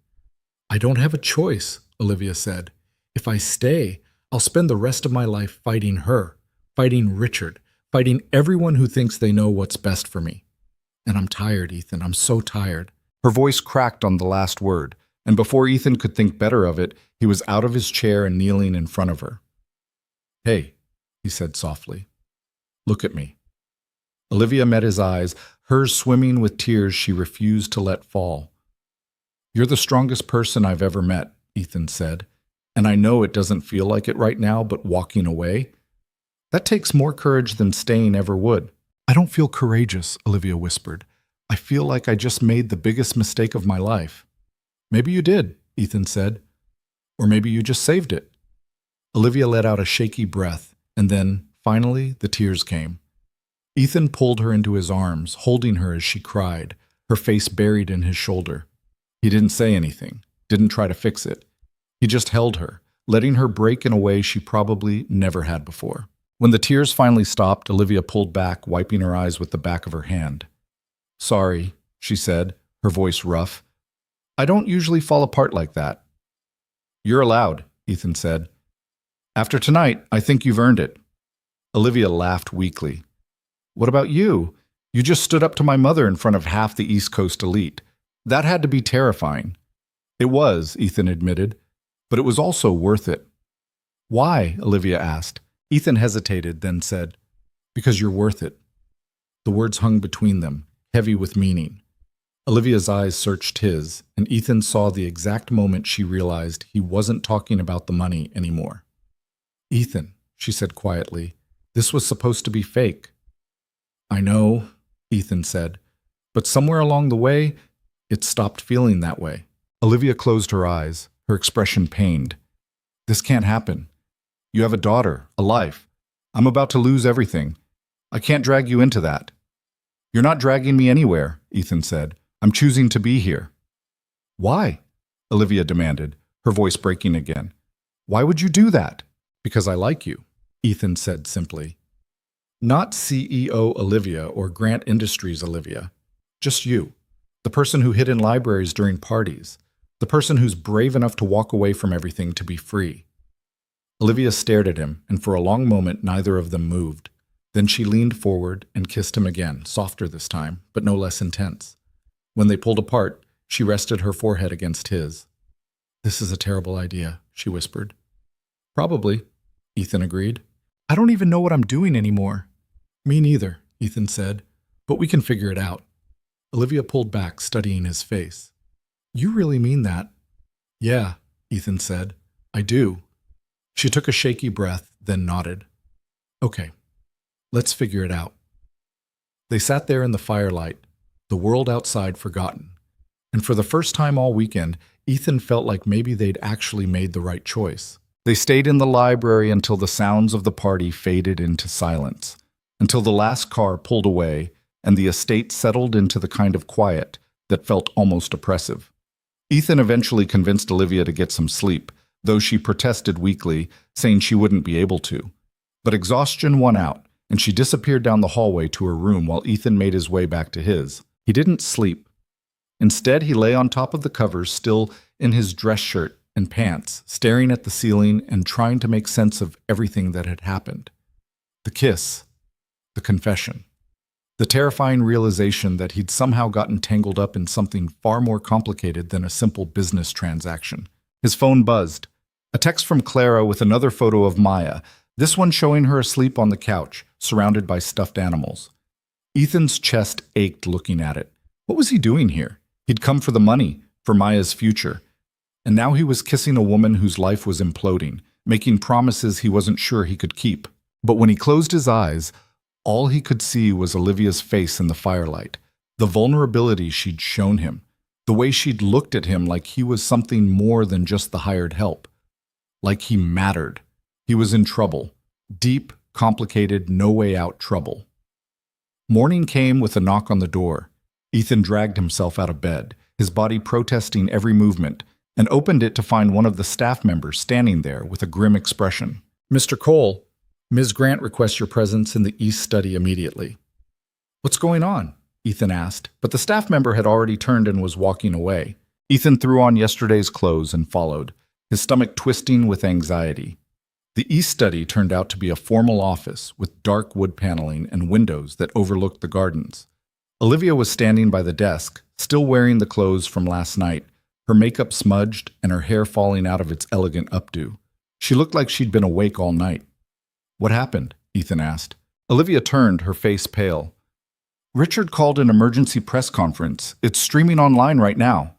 "I don't have a choice," Olivia said. "If I stay, I'll spend the rest of my life fighting her, fighting Richard, fighting everyone who thinks they know what's best for me. And I'm tired, Ethan. I'm so tired." Her voice cracked on the last word, and before Ethan could think better of it, he was out of his chair and kneeling in front of her. "Hey," he said softly. "Look at me." Olivia met his eyes, hers swimming with tears she refused to let fall. "You're the strongest person I've ever met," Ethan said, "and I know it doesn't feel like it right now, but walking away, that takes more courage than staying ever would." "I don't feel courageous," Olivia whispered. "I feel like I just made the biggest mistake of my life." "Maybe you did," Ethan said. "Or maybe you just saved it." Olivia let out a shaky breath, and then, finally, the tears came. Ethan pulled her into his arms, holding her as she cried, her face buried in his shoulder. He didn't say anything, didn't try to fix it. He just held her, letting her break in a way she probably never had before. When the tears finally stopped, Olivia pulled back, wiping her eyes with the back of her hand. "Sorry," she said, her voice rough. "I don't usually fall apart like that." "You're allowed," Ethan said. "After tonight, I think you've earned it." Olivia laughed weakly. "What about you? You just stood up to my mother in front of half the East Coast elite. That had to be terrifying." "It was," Ethan admitted, "but it was also worth it." "Why?" Olivia asked. Ethan hesitated, then said, "Because you're worth it." The words hung between them, heavy with meaning. Olivia's eyes searched his, and Ethan saw the exact moment she realized he wasn't talking about the money anymore. "Ethan," she said quietly, "this was supposed to be fake." "I know," Ethan said, "but somewhere along the way, it stopped feeling that way." Olivia closed her eyes, her expression pained. This can't happen. You have a daughter, a life. I'm about to lose everything. I can't drag you into that. You're not dragging me anywhere, Ethan said. I'm choosing to be here. Why? Olivia demanded, her voice breaking again. Why would you do that? Because I like you, Ethan said simply. Not CEO Olivia or Grant Industries Olivia. Just you. The person who hid in libraries during parties. The person who's brave enough to walk away from everything to be free. Olivia stared at him, and for a long moment neither of them moved. Then she leaned forward and kissed him again, softer this time, but no less intense. When they pulled apart, she rested her forehead against his. This is a terrible idea, she whispered. Probably, Ethan agreed. I don't even know what I'm doing anymore. Me neither, Ethan said, but we can figure it out. Olivia pulled back, studying his face. You really mean that? Yeah, Ethan said. I do. She took a shaky breath, then nodded. Okay, let's figure it out. They sat there in the firelight, the world outside forgotten. And for the first time all weekend, Ethan felt like maybe they'd actually made the right choice. They stayed in the library until the sounds of the party faded into silence, until the last car pulled away and the estate settled into the kind of quiet that felt almost oppressive. Ethan eventually convinced Olivia to get some sleep, though she protested weakly, saying she wouldn't be able to. But exhaustion won out, and she disappeared down the hallway to her room while Ethan made his way back to his. He didn't sleep. Instead, he lay on top of the covers, still in his dress shirt and pants, staring at the ceiling and trying to make sense of everything that had happened. The kiss, the confession, the terrifying realization that he'd somehow gotten tangled up in something far more complicated than a simple business transaction. His phone buzzed. A text from Clara with another photo of Maya, this one showing her asleep on the couch, surrounded by stuffed animals. Ethan's chest ached looking at it. What was he doing here? He'd come for the money, for Maya's future. And now he was kissing a woman whose life was imploding, making promises he wasn't sure he could keep. But when he closed his eyes, all he could see was Olivia's face in the firelight, the vulnerability she'd shown him, the way she'd looked at him like he was something more than just the hired help. Like he mattered. He was in trouble. Deep, complicated, no-way-out trouble. Morning came with a knock on the door. Ethan dragged himself out of bed, his body protesting every movement, and opened it to find one of the staff members standing there with a grim expression. Mr. Cole, Ms. Grant requests your presence in the East Study immediately. What's going on? Ethan asked, but the staff member had already turned and was walking away. Ethan threw on yesterday's clothes and followed, his stomach twisting with anxiety. The East Study turned out to be a formal office with dark wood paneling and windows that overlooked the gardens. Olivia was standing by the desk, still wearing the clothes from last night, her makeup smudged and her hair falling out of its elegant updo. She looked like she'd been awake all night. What happened? Ethan asked. Olivia turned, her face pale. Richard called an emergency press conference. It's streaming online right now.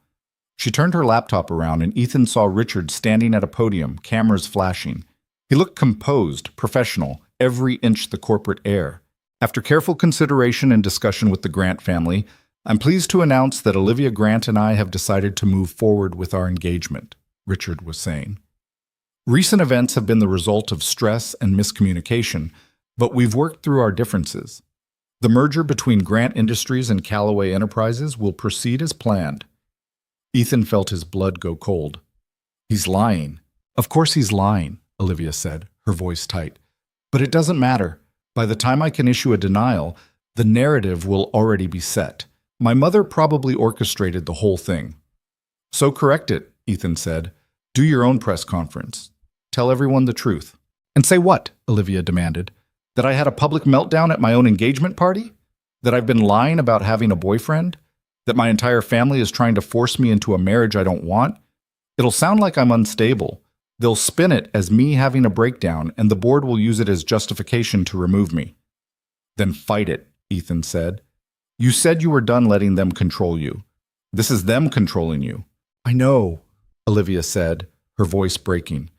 She turned her laptop around and Ethan saw Richard standing at a podium, cameras flashing. He looked composed, professional, every inch the corporate air. After careful consideration and discussion with the Grant family, I'm pleased to announce that Olivia Grant and I have decided to move forward with our engagement, Richard was saying. Recent events have been the result of stress and miscommunication, but we've worked through our differences. The merger between Grant Industries and Callaway Enterprises will proceed as planned. Ethan felt his blood go cold. He's lying. Of course he's lying, Olivia said, her voice tight. But it doesn't matter. By the time I can issue a denial, the narrative will already be set. My mother probably orchestrated the whole thing. So correct it, Ethan said. Do your own press conference. Tell everyone the truth. And say what? Olivia demanded. That I had a public meltdown at my own engagement party? That I've been lying about having a boyfriend? That my entire family is trying to force me into a marriage I don't want? It'll sound like I'm unstable. They'll spin it as me having a breakdown, and the board will use it as justification to remove me. Then fight it, Ethan said. You said you were done letting them control you. This is them controlling you. I know, Olivia said, her voice breaking.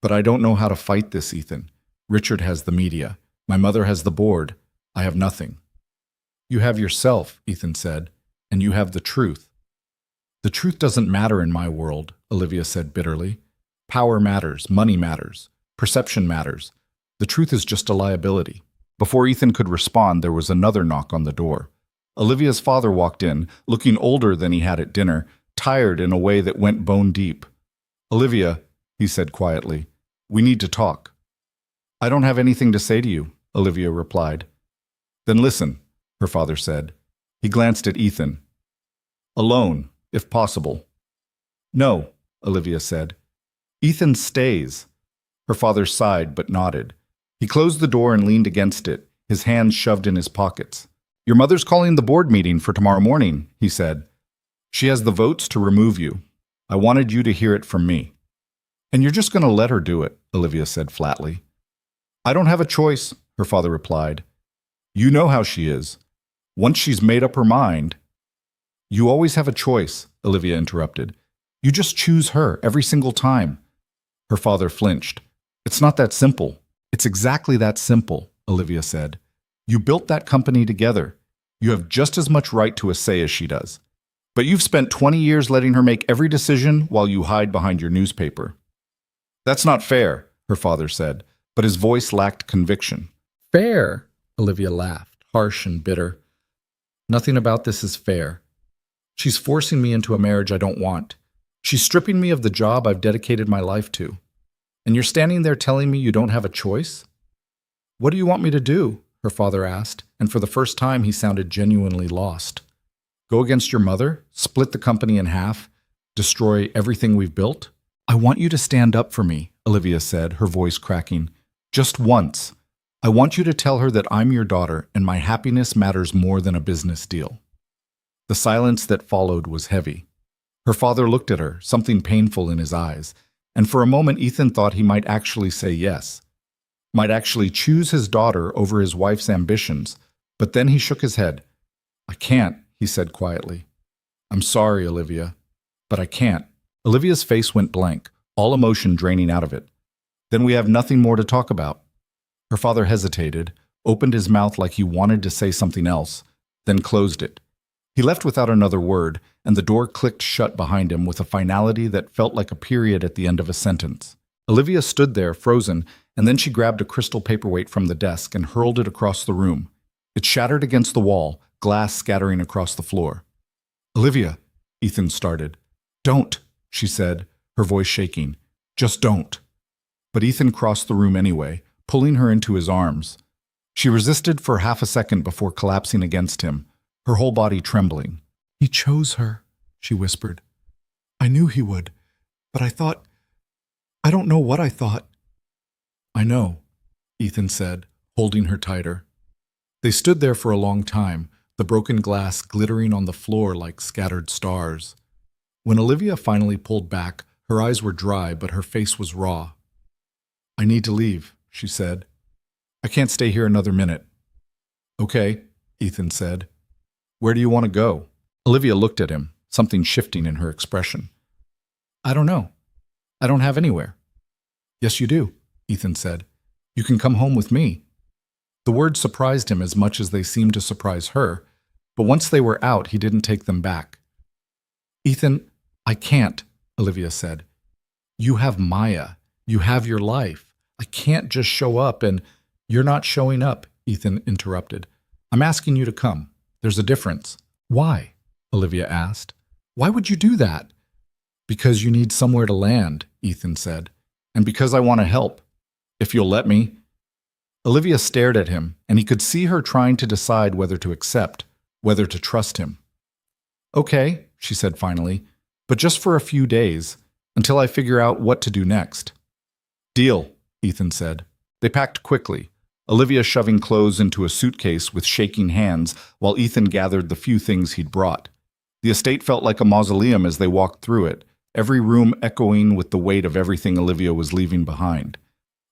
But I don't know how to fight this, Ethan. Richard has the media. My mother has the board. I have nothing. You have yourself, Ethan said, and you have the truth. The truth doesn't matter in my world, Olivia said bitterly. Power matters, money matters, perception matters. The truth is just a liability. Before Ethan could respond, there was another knock on the door. Olivia's father walked in, looking older than he had at dinner, tired in a way that went bone deep. Olivia, he said quietly, we need to talk. I don't have anything to say to you, Olivia replied. Then listen, her father said. He glanced at Ethan. Alone, if possible. No, Olivia said. Ethan stays. Her father sighed but nodded. He closed the door and leaned against it, his hands shoved in his pockets. Your mother's calling the board meeting for tomorrow morning, he said. She has the votes to remove you. I wanted you to hear it from me. And you're just going to let her do it, Olivia said flatly. I don't have a choice, her father replied. You know how she is. Once she's made up her mind. You always have a choice, Olivia interrupted. You just choose her every single time. Her father flinched. It's not that simple. It's exactly that simple, Olivia said. You built that company together. You have just as much right to a say as she does. But you've spent 20 years letting her make every decision while you hide behind your newspaper. That's not fair, her father said, but his voice lacked conviction. Fair? Olivia laughed, harsh and bitter. Nothing about this is fair. She's forcing me into a marriage I don't want. She's stripping me of the job I've dedicated my life to. And you're standing there telling me you don't have a choice? What do you want me to do? Her father asked, and for the first time he sounded genuinely lost. Go against your mother? Split the company in half? Destroy everything we've built? I want you to stand up for me, Olivia said, her voice cracking. Just once. I want you to tell her that I'm your daughter and my happiness matters more than a business deal. The silence that followed was heavy. Her father looked at her, something painful in his eyes, and for a moment Ethan thought he might actually say yes, might actually choose his daughter over his wife's ambitions, but then he shook his head. I can't, he said quietly. I'm sorry, Olivia, but I can't. Olivia's face went blank, all emotion draining out of it. Then we have nothing more to talk about. Her father hesitated, opened his mouth like he wanted to say something else, then closed it. He left without another word, and the door clicked shut behind him with a finality that felt like a period at the end of a sentence. Olivia stood there, frozen, and then she grabbed a crystal paperweight from the desk and hurled it across the room. It shattered against the wall, glass scattering across the floor. Olivia, Ethan started. Don't, she said, her voice shaking. Just don't. But Ethan crossed the room anyway, pulling her into his arms. She resisted for half a second before collapsing against him, her whole body trembling. He chose her, she whispered. I knew he would, but I don't know what I thought. I know, Ethan said, holding her tighter. They stood there for a long time, the broken glass glittering on the floor like scattered stars. When Olivia finally pulled back, her eyes were dry, but her face was raw. I need to leave, she said. I can't stay here another minute. Okay, Ethan said. Where do you want to go? Olivia looked at him, something shifting in her expression. I don't know. I don't have anywhere. Yes, you do, Ethan said. You can come home with me. The words surprised him as much as they seemed to surprise her, but once they were out, he didn't take them back. Ethan, I can't, Olivia said. You have Maya. You have your life. I can't just show up and... You're not showing up, Ethan interrupted. I'm asking you to come. There's a difference. Why? Olivia asked. Why would you do that? Because you need somewhere to land, Ethan said. And because I want to help. If you'll let me. Olivia stared at him, and he could see her trying to decide whether to accept, whether to trust him. Okay, she said finally, but just for a few days, until I figure out what to do next. Deal, Ethan said. They packed quickly, Olivia shoving clothes into a suitcase with shaking hands while Ethan gathered the few things he'd brought. The estate felt like a mausoleum as they walked through it, every room echoing with the weight of everything Olivia was leaving behind.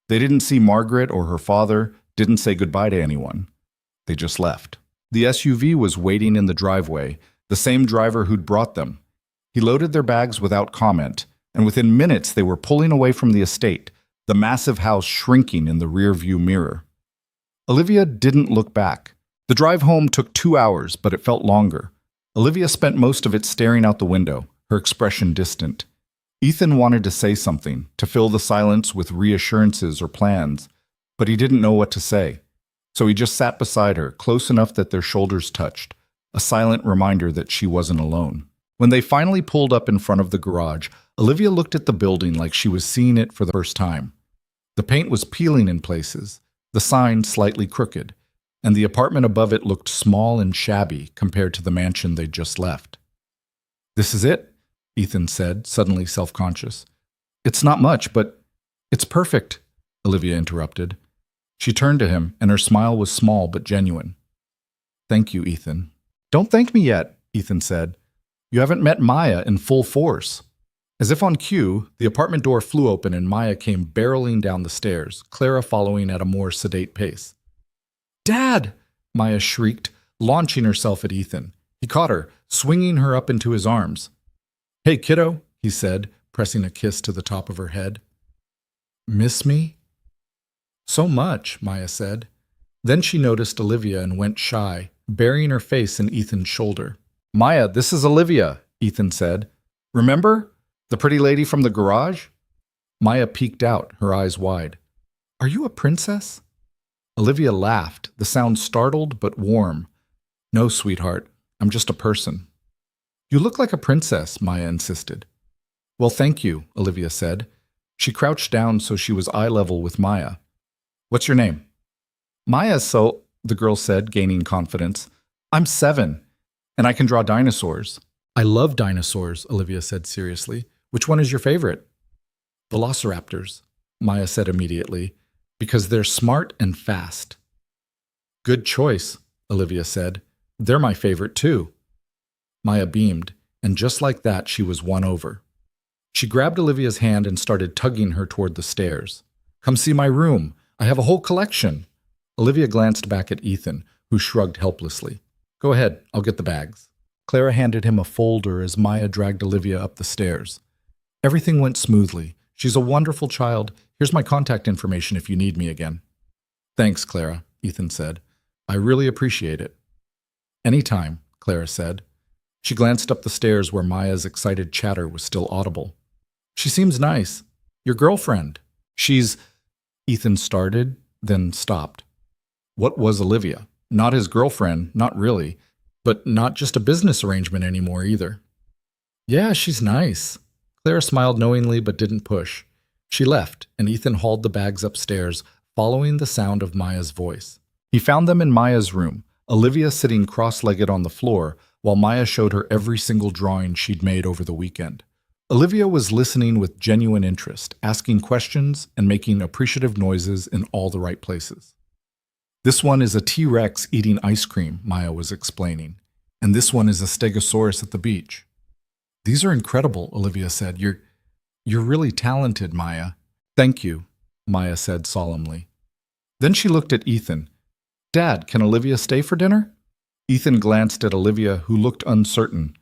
They didn't see Margaret or her father, didn't say goodbye to anyone. They just left. The SUV was waiting in the driveway, the same driver who'd brought them. He loaded their bags without comment, and within minutes they were pulling away from the estate, the massive house shrinking in the rear-view mirror. Olivia didn't look back. The drive home took 2 hours, but it felt longer. Olivia spent most of it staring out the window, her expression distant. Ethan wanted to say something, to fill the silence with reassurances or plans, but he didn't know what to say. So he just sat beside her, close enough that their shoulders touched, a silent reminder that she wasn't alone. When they finally pulled up in front of the garage, Olivia looked at the building like she was seeing it for the first time. The paint was peeling in places, the sign slightly crooked, and the apartment above it looked small and shabby compared to the mansion they'd just left. "This is it," Ethan said, suddenly self-conscious. "It's not much, but it's perfect," Olivia interrupted. She turned to him, and her smile was small but genuine. "Thank you, Ethan." "Don't thank me yet," Ethan said. "You haven't met Maya in full force." As if on cue, the apartment door flew open and Maya came barreling down the stairs, Clara following at a more sedate pace. "Dad!" Maya shrieked, launching herself at Ethan. He caught her, swinging her up into his arms. "Hey, kiddo," he said, pressing a kiss to the top of her head. "Miss me?" "So much," Maya said. Then she noticed Olivia and went shy, burying her face in Ethan's shoulder. "Maya, this is Olivia," Ethan said. "Remember? The pretty lady from the garage?" Maya peeked out, her eyes wide. "Are you a princess?" Olivia laughed, the sound startled but warm. "No, sweetheart, I'm just a person." "You look like a princess," Maya insisted. "Well, thank you," Olivia said. She crouched down so she was eye level with Maya. "What's your name?" "Maya, the girl said, gaining confidence. "I'm 7, and I can draw dinosaurs." "I love dinosaurs," Olivia said seriously. "Which one is your favorite?" "Velociraptors," Maya said immediately, "because they're smart and fast." "Good choice," Olivia said. "They're my favorite too." Maya beamed, and just like that she was won over. She grabbed Olivia's hand and started tugging her toward the stairs. "Come see my room. I have a whole collection." Olivia glanced back at Ethan, who shrugged helplessly. "Go ahead, I'll get the bags." Clara handed him a folder as Maya dragged Olivia up the stairs. "Everything went smoothly. She's a wonderful child. Here's my contact information if you need me again." "Thanks, Clara," Ethan said. "I really appreciate it." "Anytime," Clara said. She glanced up the stairs where Maya's excited chatter was still audible. "She seems nice. Your girlfriend." "She's—" Ethan started, then stopped. What was Olivia? Not his girlfriend, not really, but not just a business arrangement anymore either. "Yeah, she's nice." Clara smiled knowingly but didn't push. She left, and Ethan hauled the bags upstairs, following the sound of Maya's voice. He found them in Maya's room, Olivia sitting cross-legged on the floor, while Maya showed her every single drawing she'd made over the weekend. Olivia was listening with genuine interest, asking questions and making appreciative noises in all the right places. "This one is a T-Rex eating ice cream," Maya was explaining. "And this one is a Stegosaurus at the beach." "These are incredible," Olivia said. You're really talented, Maya." "Thank you," Maya said solemnly. Then she looked at Ethan. "Dad, can Olivia stay for dinner?" Ethan glanced at Olivia, who looked uncertain.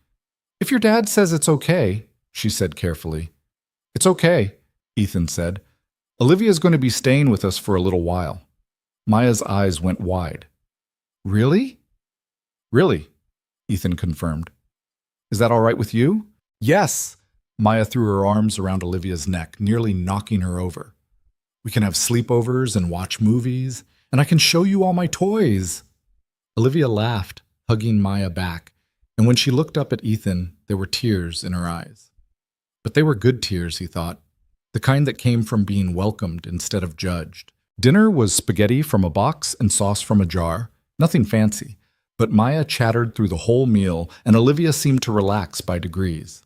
"If your dad says it's okay," she said carefully. "It's okay," Ethan said. "Olivia's going to be staying with us for a little while." Maya's eyes went wide. "Really?" "Really," Ethan confirmed. "Is that all right with you?" "Yes." Maya threw her arms around Olivia's neck, nearly knocking her over. "We can have sleepovers and watch movies, and I can show you all my toys." Olivia laughed, hugging Maya back, and when she looked up at Ethan, there were tears in her eyes. But they were good tears, he thought, the kind that came from being welcomed instead of judged. Dinner was spaghetti from a box and sauce from a jar, nothing fancy, but Maya chattered through the whole meal, and Olivia seemed to relax by degrees.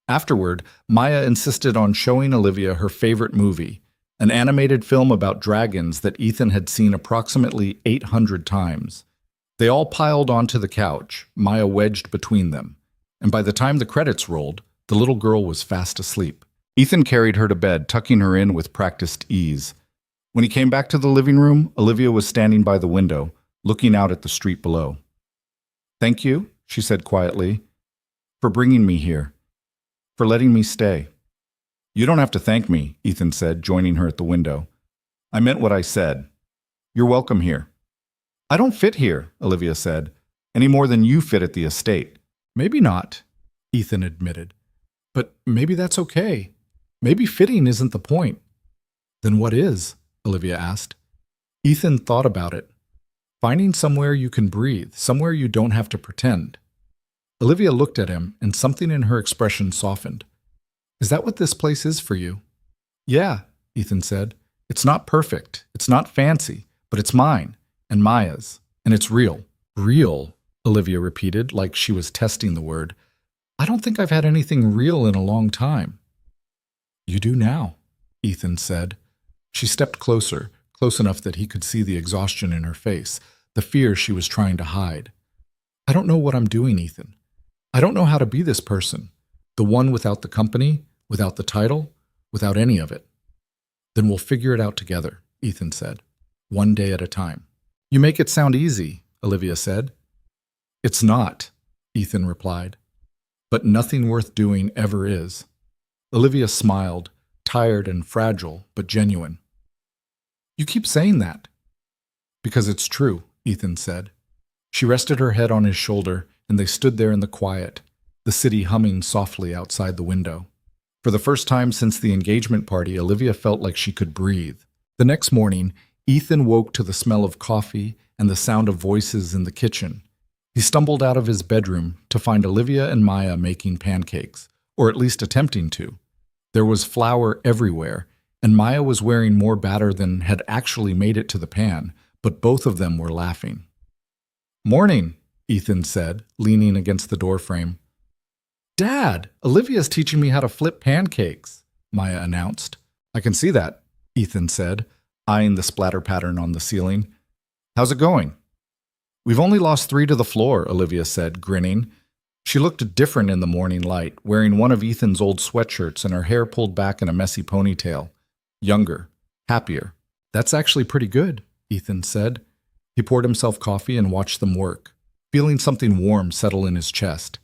Afterward, Maya insisted on showing Olivia her favorite movie, an animated film about dragons that Ethan had seen approximately 800 times. They all piled onto the couch, Maya wedged between them, and by the time the credits rolled, the little girl was fast asleep. Ethan carried her to bed, tucking her in with practiced ease. When he came back to the living room, Olivia was standing by the window, looking out at the street below. "Thank you," she said quietly, "for bringing me here, for letting me stay." "You don't have to thank me," Ethan said, joining her at the window. "I meant what I said. You're welcome here." "I don't fit here," Olivia said, "any more than you fit at the estate." "Maybe not," Ethan admitted. But maybe that's okay. Maybe fitting isn't the point. Then what is? Olivia asked. Ethan thought about it. Finding somewhere you can breathe, somewhere you don't have to pretend. Olivia looked at him, and something in her expression softened. Is that what this place is for you? Yeah, Ethan said. It's not perfect. It's not fancy, but it's mine and Maya's, and it's real. Real, Olivia repeated, like she was testing the word. I don't think I've had anything real in a long time. You do now, Ethan said. She stepped closer, close enough that he could see the exhaustion in her face, the fear she was trying to hide. I don't know what I'm doing, Ethan. I don't know how to be this person, the one without the company, without the title, without any of it. Then we'll figure it out together, Ethan said, one day at a time. You make it sound easy, Olivia said. It's not, Ethan replied. But nothing worth doing ever is. Olivia smiled, tired and fragile, but genuine. You keep saying that. Because it's true, Ethan said. She rested her head on his shoulder, and they stood there in the quiet, the city humming softly outside the window. For the first time since the engagement party, Olivia felt like she could breathe. The next morning, Ethan woke to the smell of coffee and the sound of voices in the kitchen. He stumbled out of his bedroom to find Olivia and Maya making pancakes, or at least attempting to. There was flour everywhere, and Maya was wearing more batter than had actually made it to the pan, but both of them were laughing. Morning, Ethan said, leaning against the doorframe. Dad, Olivia's teaching me how to flip pancakes, Maya announced. I can see that, Ethan said, eyeing the splatter pattern on the ceiling. How's it going? We've only lost 3 to the floor, Olivia said, grinning. She looked different in the morning light, wearing one of Ethan's old sweatshirts and her hair pulled back in a messy ponytail. Younger, happier. That's actually pretty good, Ethan said. He poured himself coffee and watched them work, feeling something warm settle in his chest.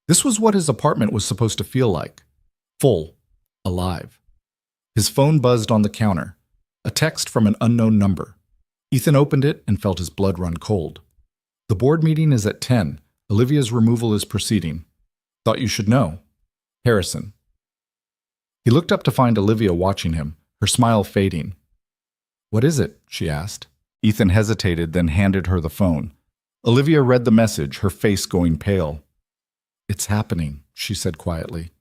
This was what his apartment was supposed to feel like. Full. Alive. His phone buzzed on the counter. A text from an unknown number. Ethan opened it and felt his blood run cold. The board meeting is at 10. Olivia's removal is proceeding. Thought you should know. Harrison. He looked up to find Olivia watching him, her smile fading. What is it? She asked. Ethan hesitated, then handed her the phone. Olivia read the message, her face going pale. It's happening, she said quietly.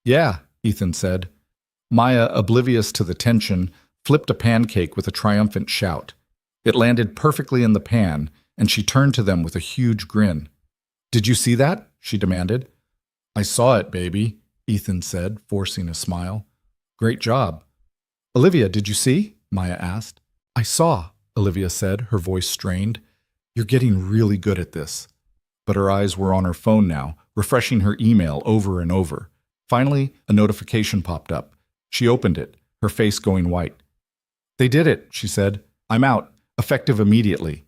Yeah, Ethan said. Maya, oblivious to the tension, flipped a pancake with a triumphant shout. It landed perfectly in the pan, and she turned to them with a huge grin. Did you see that? She demanded. I saw it, baby, Ethan said, forcing a smile. Great job. Olivia, did you see? Maya asked. I saw, Olivia said, her voice strained. You're getting really good at this. But her eyes were on her phone now, refreshing her email over and over. Finally, a notification popped up. She opened it, her face going white. They did it, she said. I'm out, effective immediately.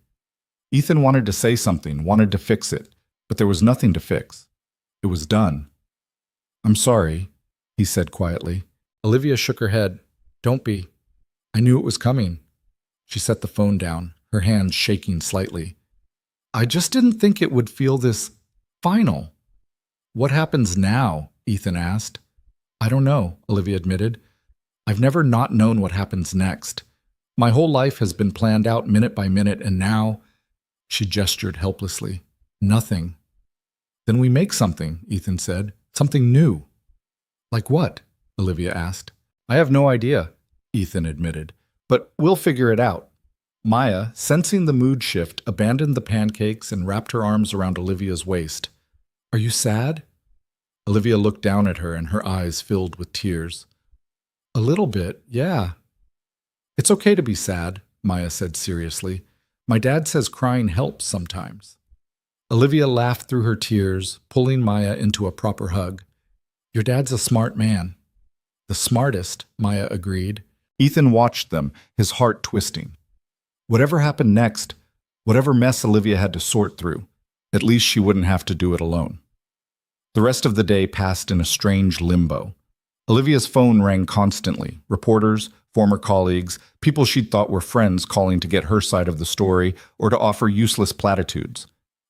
Ethan wanted to say something, wanted to fix it, but there was nothing to fix. It was done. I'm sorry, he said quietly. Olivia shook her head. Don't be. I knew it was coming. She set the phone down, her hands shaking slightly. I just didn't think it would feel this final. What happens now? Ethan asked. I don't know, Olivia admitted. I've never not known what happens next. My whole life has been planned out minute by minute, and now, she gestured helplessly, nothing. Then we make something, Ethan said. Something new. Like what? Olivia asked. I have no idea, Ethan admitted, but we'll figure it out. Maya, sensing the mood shift, abandoned the pancakes and wrapped her arms around Olivia's waist. Are you sad? Olivia looked down at her and her eyes filled with tears. A little bit, yeah. It's okay to be sad, Maya said seriously. My dad says crying helps sometimes. Olivia laughed through her tears, pulling Maya into a proper hug. Your dad's a smart man. The smartest, Maya agreed. Ethan watched them, his heart twisting. Whatever happened next, whatever mess Olivia had to sort through, at least she wouldn't have to do it alone. The rest of the day passed in a strange limbo. Olivia's phone rang constantly. Reporters, former colleagues, people she'd thought were friends calling to get her side of the story or to offer useless platitudes.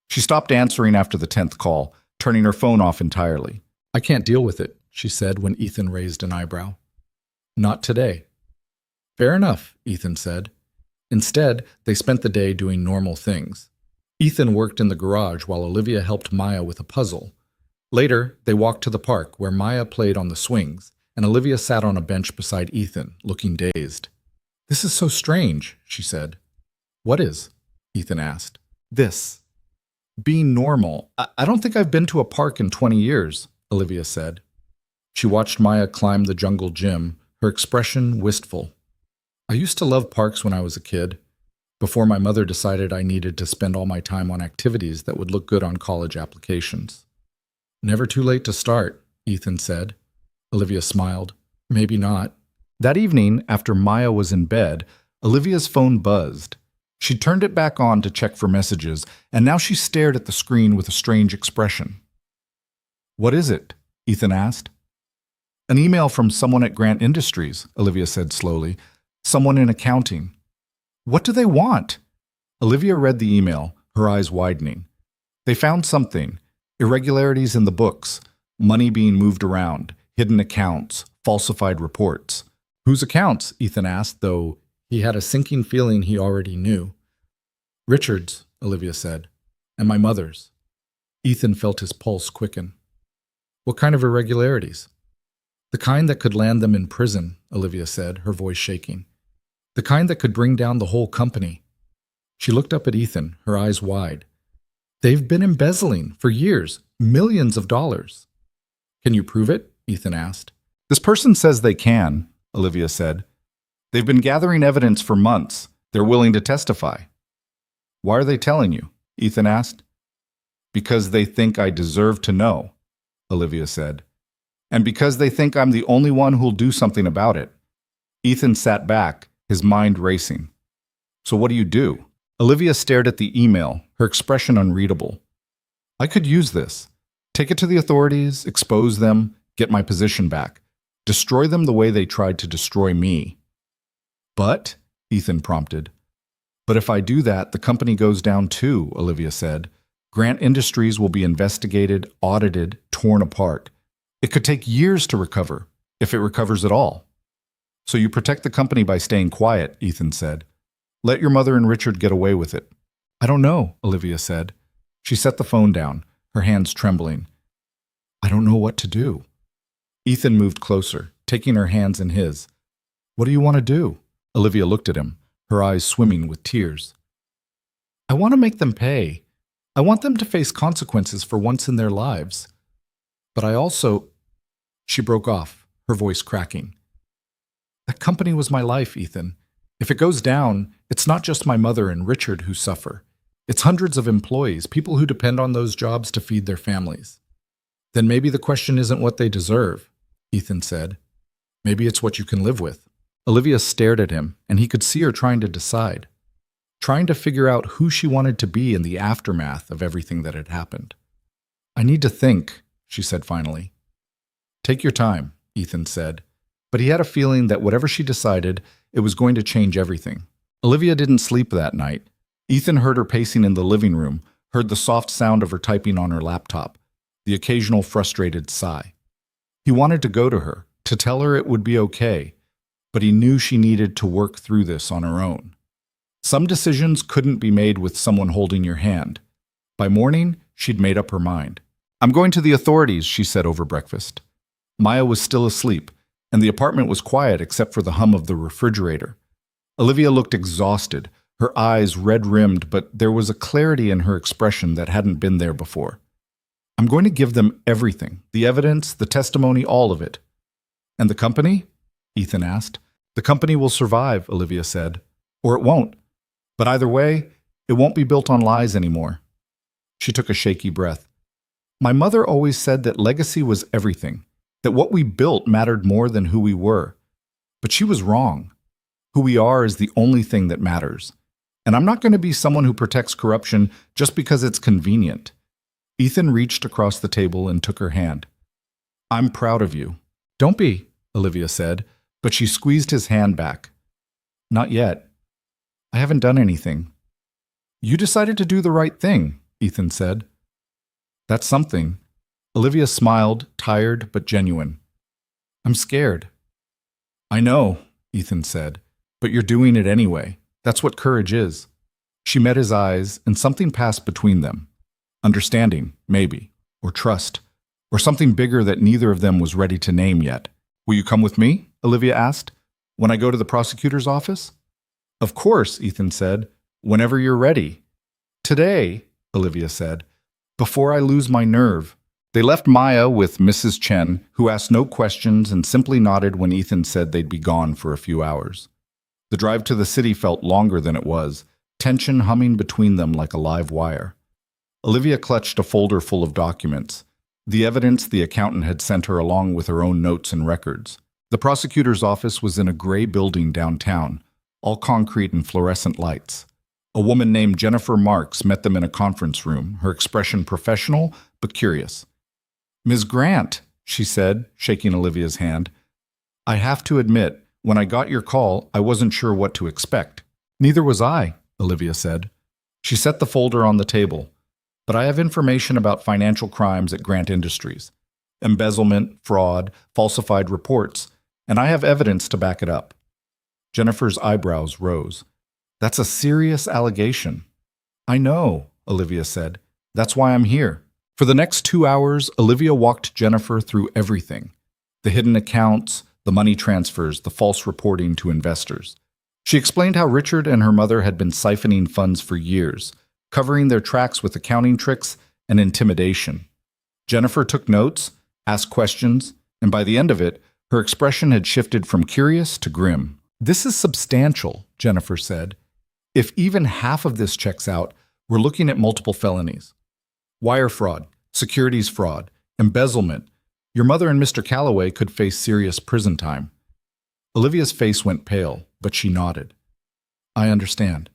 She stopped answering after the 10th call, turning her phone off entirely. I can't deal with it, she said when Ethan raised an eyebrow. Not today. Fair enough, Ethan said. Instead, they spent the day doing normal things. Ethan worked in the garage while Olivia helped Maya with a puzzle. Later, they walked to the park where Maya played on the swings, and Olivia sat on a bench beside Ethan, looking dazed. This is so strange, she said. What is? Ethan asked. This. Being normal. I don't think I've been to a park in 20 years, Olivia said. She watched Maya climb the jungle gym, her expression wistful. I used to love parks when I was a kid, before my mother decided I needed to spend all my time on activities that would look good on college applications. Never too late to start, Ethan said. Olivia smiled. Maybe not. That evening, after Maya was in bed, Olivia's phone buzzed. She turned it back on to check for messages, and now she stared at the screen with a strange expression. What is it? Ethan asked. An email from someone at Grant Industries, Olivia said slowly. Someone in accounting. What do they want? Olivia read the email, her eyes widening. They found something. Irregularities in the books, money being moved around, hidden accounts, falsified reports. Whose accounts? Ethan asked, though he had a sinking feeling he already knew. Richard's, Olivia said, and my mother's. Ethan felt his pulse quicken. What kind of irregularities? The kind that could land them in prison, Olivia said, her voice shaking. The kind that could bring down the whole company. She looked up at Ethan, her eyes wide. They've been embezzling for years, millions of dollars. Can you prove it? Ethan asked. This person says they can, Olivia said. They've been gathering evidence for months. They're willing to testify. Why are they telling you? Ethan asked. Because they think I deserve to know, Olivia said. And because they think I'm the only one who'll do something about it. Ethan sat back, his mind racing. So what do you do? Olivia stared at the email, her expression unreadable. I could use this. Take it to the authorities, expose them, get my position back. Destroy them the way they tried to destroy me. But, Ethan prompted. But if I do that, the company goes down too, Olivia said. Grant Industries will be investigated, audited, torn apart. It could take years to recover, if it recovers at all. So you protect the company by staying quiet, Ethan said. Let your mother and Richard get away with it. I don't know, Olivia said. She set the phone down, her hands trembling. I don't know what to do. Ethan moved closer, taking her hands in his. What do you want to do? Olivia looked at him, her eyes swimming with tears. I want to make them pay. I want them to face consequences for once in their lives. But I also... She broke off, her voice cracking. That company was my life, Ethan. If it goes down, it's not just my mother and Richard who suffer. It's hundreds of employees, people who depend on those jobs to feed their families. Then maybe the question isn't what they deserve, Ethan said. Maybe it's what you can live with. Olivia stared at him, and he could see her trying to decide, trying to figure out who she wanted to be in the aftermath of everything that had happened. I need to think, she said finally. Take your time, Ethan said, but he had a feeling that whatever she decided, it was going to change everything. Olivia didn't sleep that night. Ethan heard her pacing in the living room, heard the soft sound of her typing on her laptop, the occasional frustrated sigh. He wanted to go to her, to tell her it would be okay, but he knew she needed to work through this on her own. Some decisions couldn't be made with someone holding your hand. By morning, she'd made up her mind. I'm going to the authorities, she said over breakfast. Maya was still asleep, and the apartment was quiet except for the hum of the refrigerator. Olivia looked exhausted, her eyes red-rimmed, but there was a clarity in her expression that hadn't been there before. I'm going to give them everything, the evidence, the testimony, all of it. And the company? Ethan asked. The company will survive, Olivia said. Or it won't. But either way, it won't be built on lies anymore. She took a shaky breath. My mother always said that legacy was everything, that what we built mattered more than who we were. But she was wrong. Who we are is the only thing that matters. And I'm not going to be someone who protects corruption just because it's convenient. Ethan reached across the table and took her hand. I'm proud of you. Don't be, Olivia said, but she squeezed his hand back. Not yet. I haven't done anything. You decided to do the right thing, Ethan said. That's something. Olivia smiled, tired but genuine. I'm scared. I know, Ethan said, but you're doing it anyway. That's what courage is. She met his eyes, and something passed between them. Understanding, maybe, or trust, or something bigger that neither of them was ready to name yet. Will you come with me? Olivia asked. When I go to the prosecutor's office? Of course, Ethan said. Whenever you're ready. Today, Olivia said, before I lose my nerve. They left Maya with Mrs. Chen, who asked no questions and simply nodded when Ethan said they'd be gone for a few hours. The drive to the city felt longer than it was, tension humming between them like a live wire. Olivia clutched a folder full of documents, the evidence the accountant had sent her along with her own notes and records. The prosecutor's office was in a gray building downtown, all concrete and fluorescent lights. A woman named Jennifer Marks met them in a conference room, her expression professional but curious. Ms. Grant, she said, shaking Olivia's hand. I have to admit, when I got your call, I wasn't sure what to expect. Neither was I, Olivia said. She set the folder on the table. But I have information about financial crimes at Grant Industries. Embezzlement, fraud, falsified reports, and I have evidence to back it up. Jennifer's eyebrows rose. That's a serious allegation. I know, Olivia said. That's why I'm here. For the next 2 hours, Olivia walked Jennifer through everything. The hidden accounts, the money transfers, the false reporting to investors. She explained how Richard and her mother had been siphoning funds for years, covering their tracks with accounting tricks and intimidation. Jennifer took notes, asked questions, and by the end of it, her expression had shifted from curious to grim. This is substantial, Jennifer said. If even half of this checks out, we're looking at multiple felonies. Wire fraud, securities fraud, embezzlement. Your mother and Mr. Calloway could face serious prison time. Olivia's face went pale, but she nodded. I understand.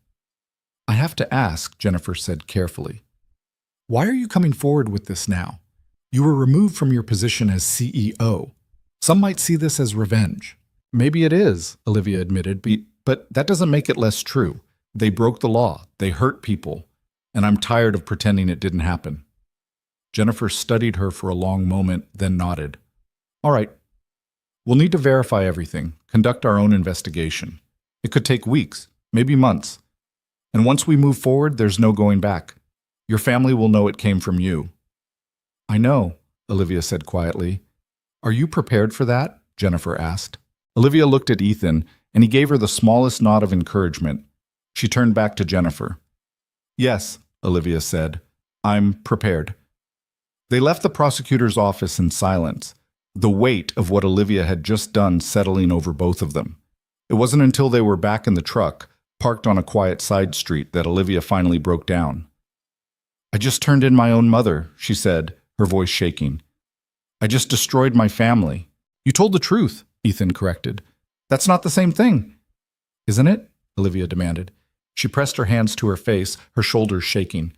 I have to ask, Jennifer said carefully. Why are you coming forward with this now? You were removed from your position as CEO. Some might see this as revenge. Maybe it is, Olivia admitted, but that doesn't make it less true. They broke the law. They hurt people. And I'm tired of pretending it didn't happen. Jennifer studied her for a long moment, then nodded. All right. We'll need to verify everything, conduct our own investigation. It could take weeks, maybe months. And once we move forward, there's no going back. Your family will know it came from you. I know, Olivia said quietly. Are you prepared for that? Jennifer asked. Olivia looked at Ethan, and he gave her the smallest nod of encouragement. She turned back to Jennifer. Yes, Olivia said. I'm prepared. They left the prosecutor's office in silence, the weight of what Olivia had just done settling over both of them. It wasn't until they were back in the truck, parked on a quiet side street, that Olivia finally broke down. I just turned in my own mother, she said, her voice shaking. I just destroyed my family. You told the truth, Ethan corrected. That's not the same thing. Isn't it? Olivia demanded. She pressed her hands to her face, her shoulders shaking.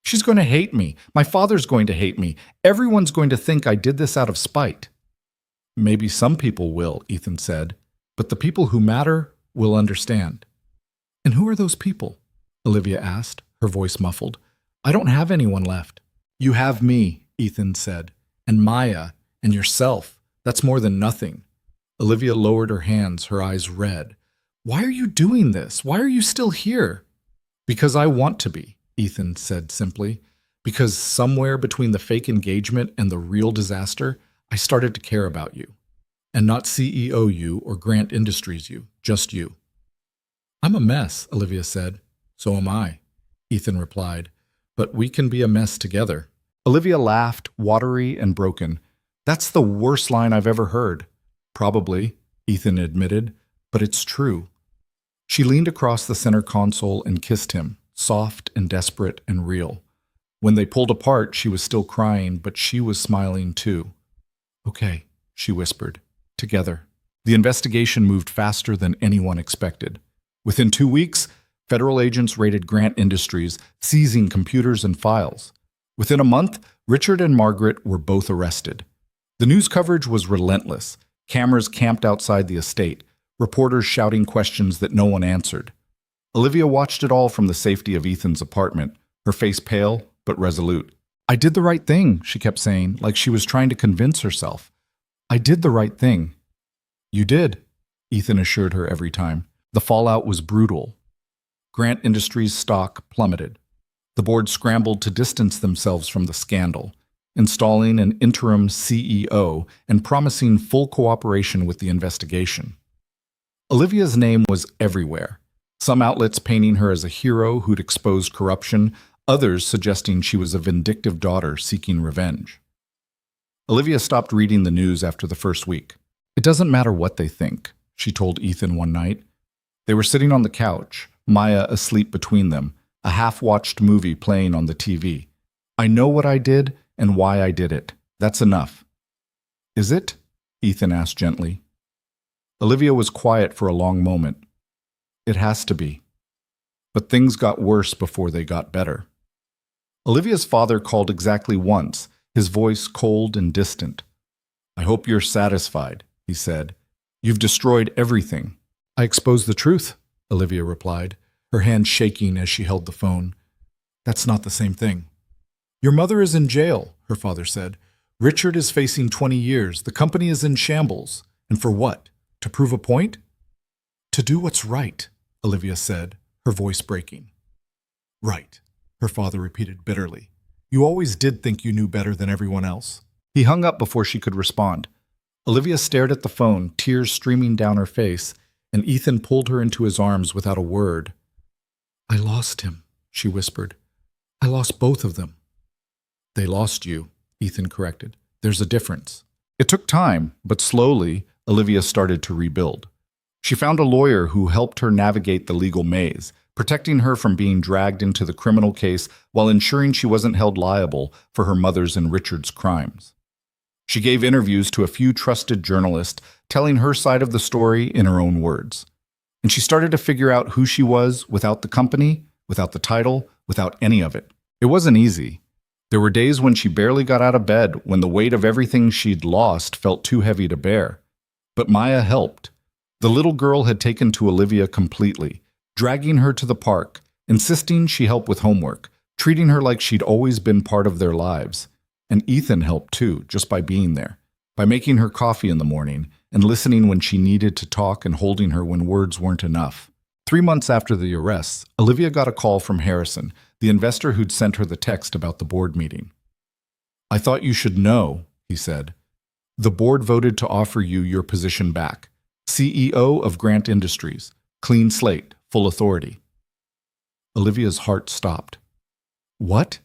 She's going to hate me. My father's going to hate me. Everyone's going to think I did this out of spite. Maybe some people will, Ethan said, but the people who matter will understand. And who are those people? Olivia asked, her voice muffled. I don't have anyone left. You have me, Ethan said, and Maya, and yourself. That's more than nothing. Olivia lowered her hands, her eyes red. Why are you doing this? Why are you still here? Because I want to be, Ethan said simply. Because somewhere between the fake engagement and the real disaster, I started to care about you. And not CEO you or Grant Industries you, just you. I'm a mess, Olivia said. So am I, Ethan replied. But we can be a mess together. Olivia laughed, watery and broken. That's the worst line I've ever heard. Probably, Ethan admitted, but it's true. She leaned across the center console and kissed him, soft and desperate and real. When they pulled apart, she was still crying, but she was smiling too. Okay, she whispered. Together. The investigation moved faster than anyone expected. Within 2 weeks, federal agents raided Grant Industries, seizing computers and files. Within a month, Richard and Margaret were both arrested. The news coverage was relentless. Cameras camped outside the estate, reporters shouting questions that no one answered. Olivia watched it all from the safety of Ethan's apartment, her face pale but resolute. I did the right thing, she kept saying, like she was trying to convince herself. I did the right thing. You did, Ethan assured her every time. The fallout was brutal. Grant Industries' stock plummeted. The board scrambled to distance themselves from the scandal, installing an interim CEO and promising full cooperation with the investigation. Olivia's name was everywhere, some outlets painting her as a hero who'd exposed corruption, others suggesting she was a vindictive daughter seeking revenge. Olivia stopped reading the news after the first week. It doesn't matter what they think, she told Ethan one night. They were sitting on the couch, Maya asleep between them, a half-watched movie playing on the TV. I know what I did and why I did it. That's enough. Is it? Ethan asked gently. Olivia was quiet for a long moment. It has to be. But things got worse before they got better. Olivia's father called exactly once, his voice cold and distant. I hope you're satisfied, he said. You've destroyed everything. I exposed the truth, Olivia replied, her hand shaking as she held the phone. That's not the same thing. Your mother is in jail, her father said. Richard is facing 20 years. The company is in shambles. And for what? To prove a point? To do what's right, Olivia said, her voice breaking. Right, her father repeated bitterly. You always did think you knew better than everyone else. He hung up before she could respond. Olivia stared at the phone, tears streaming down her face, and Ethan pulled her into his arms without a word. I lost him, she whispered. I lost both of them. They lost you, Ethan corrected. There's a difference. It took time, but slowly, Olivia started to rebuild. She found a lawyer who helped her navigate the legal maze, protecting her from being dragged into the criminal case while ensuring she wasn't held liable for her mother's and Richard's crimes. She gave interviews to a few trusted journalists, telling her side of the story in her own words. And she started to figure out who she was without the company, without the title, without any of it. It wasn't easy. There were days when she barely got out of bed, when the weight of everything she'd lost felt too heavy to bear. But Maya helped. The little girl had taken to Olivia completely, dragging her to the park, insisting she help with homework, treating her like she'd always been part of their lives. And Ethan helped too, just by being there, by making her coffee in the morning and listening when she needed to talk and holding her when words weren't enough. 3 months after the arrests, Olivia got a call from Harrison, the investor who'd sent her the text about the board meeting. I thought you should know, he said. The board voted to offer you your position back. CEO of Grant Industries. Clean slate, full authority. Olivia's heart stopped. What?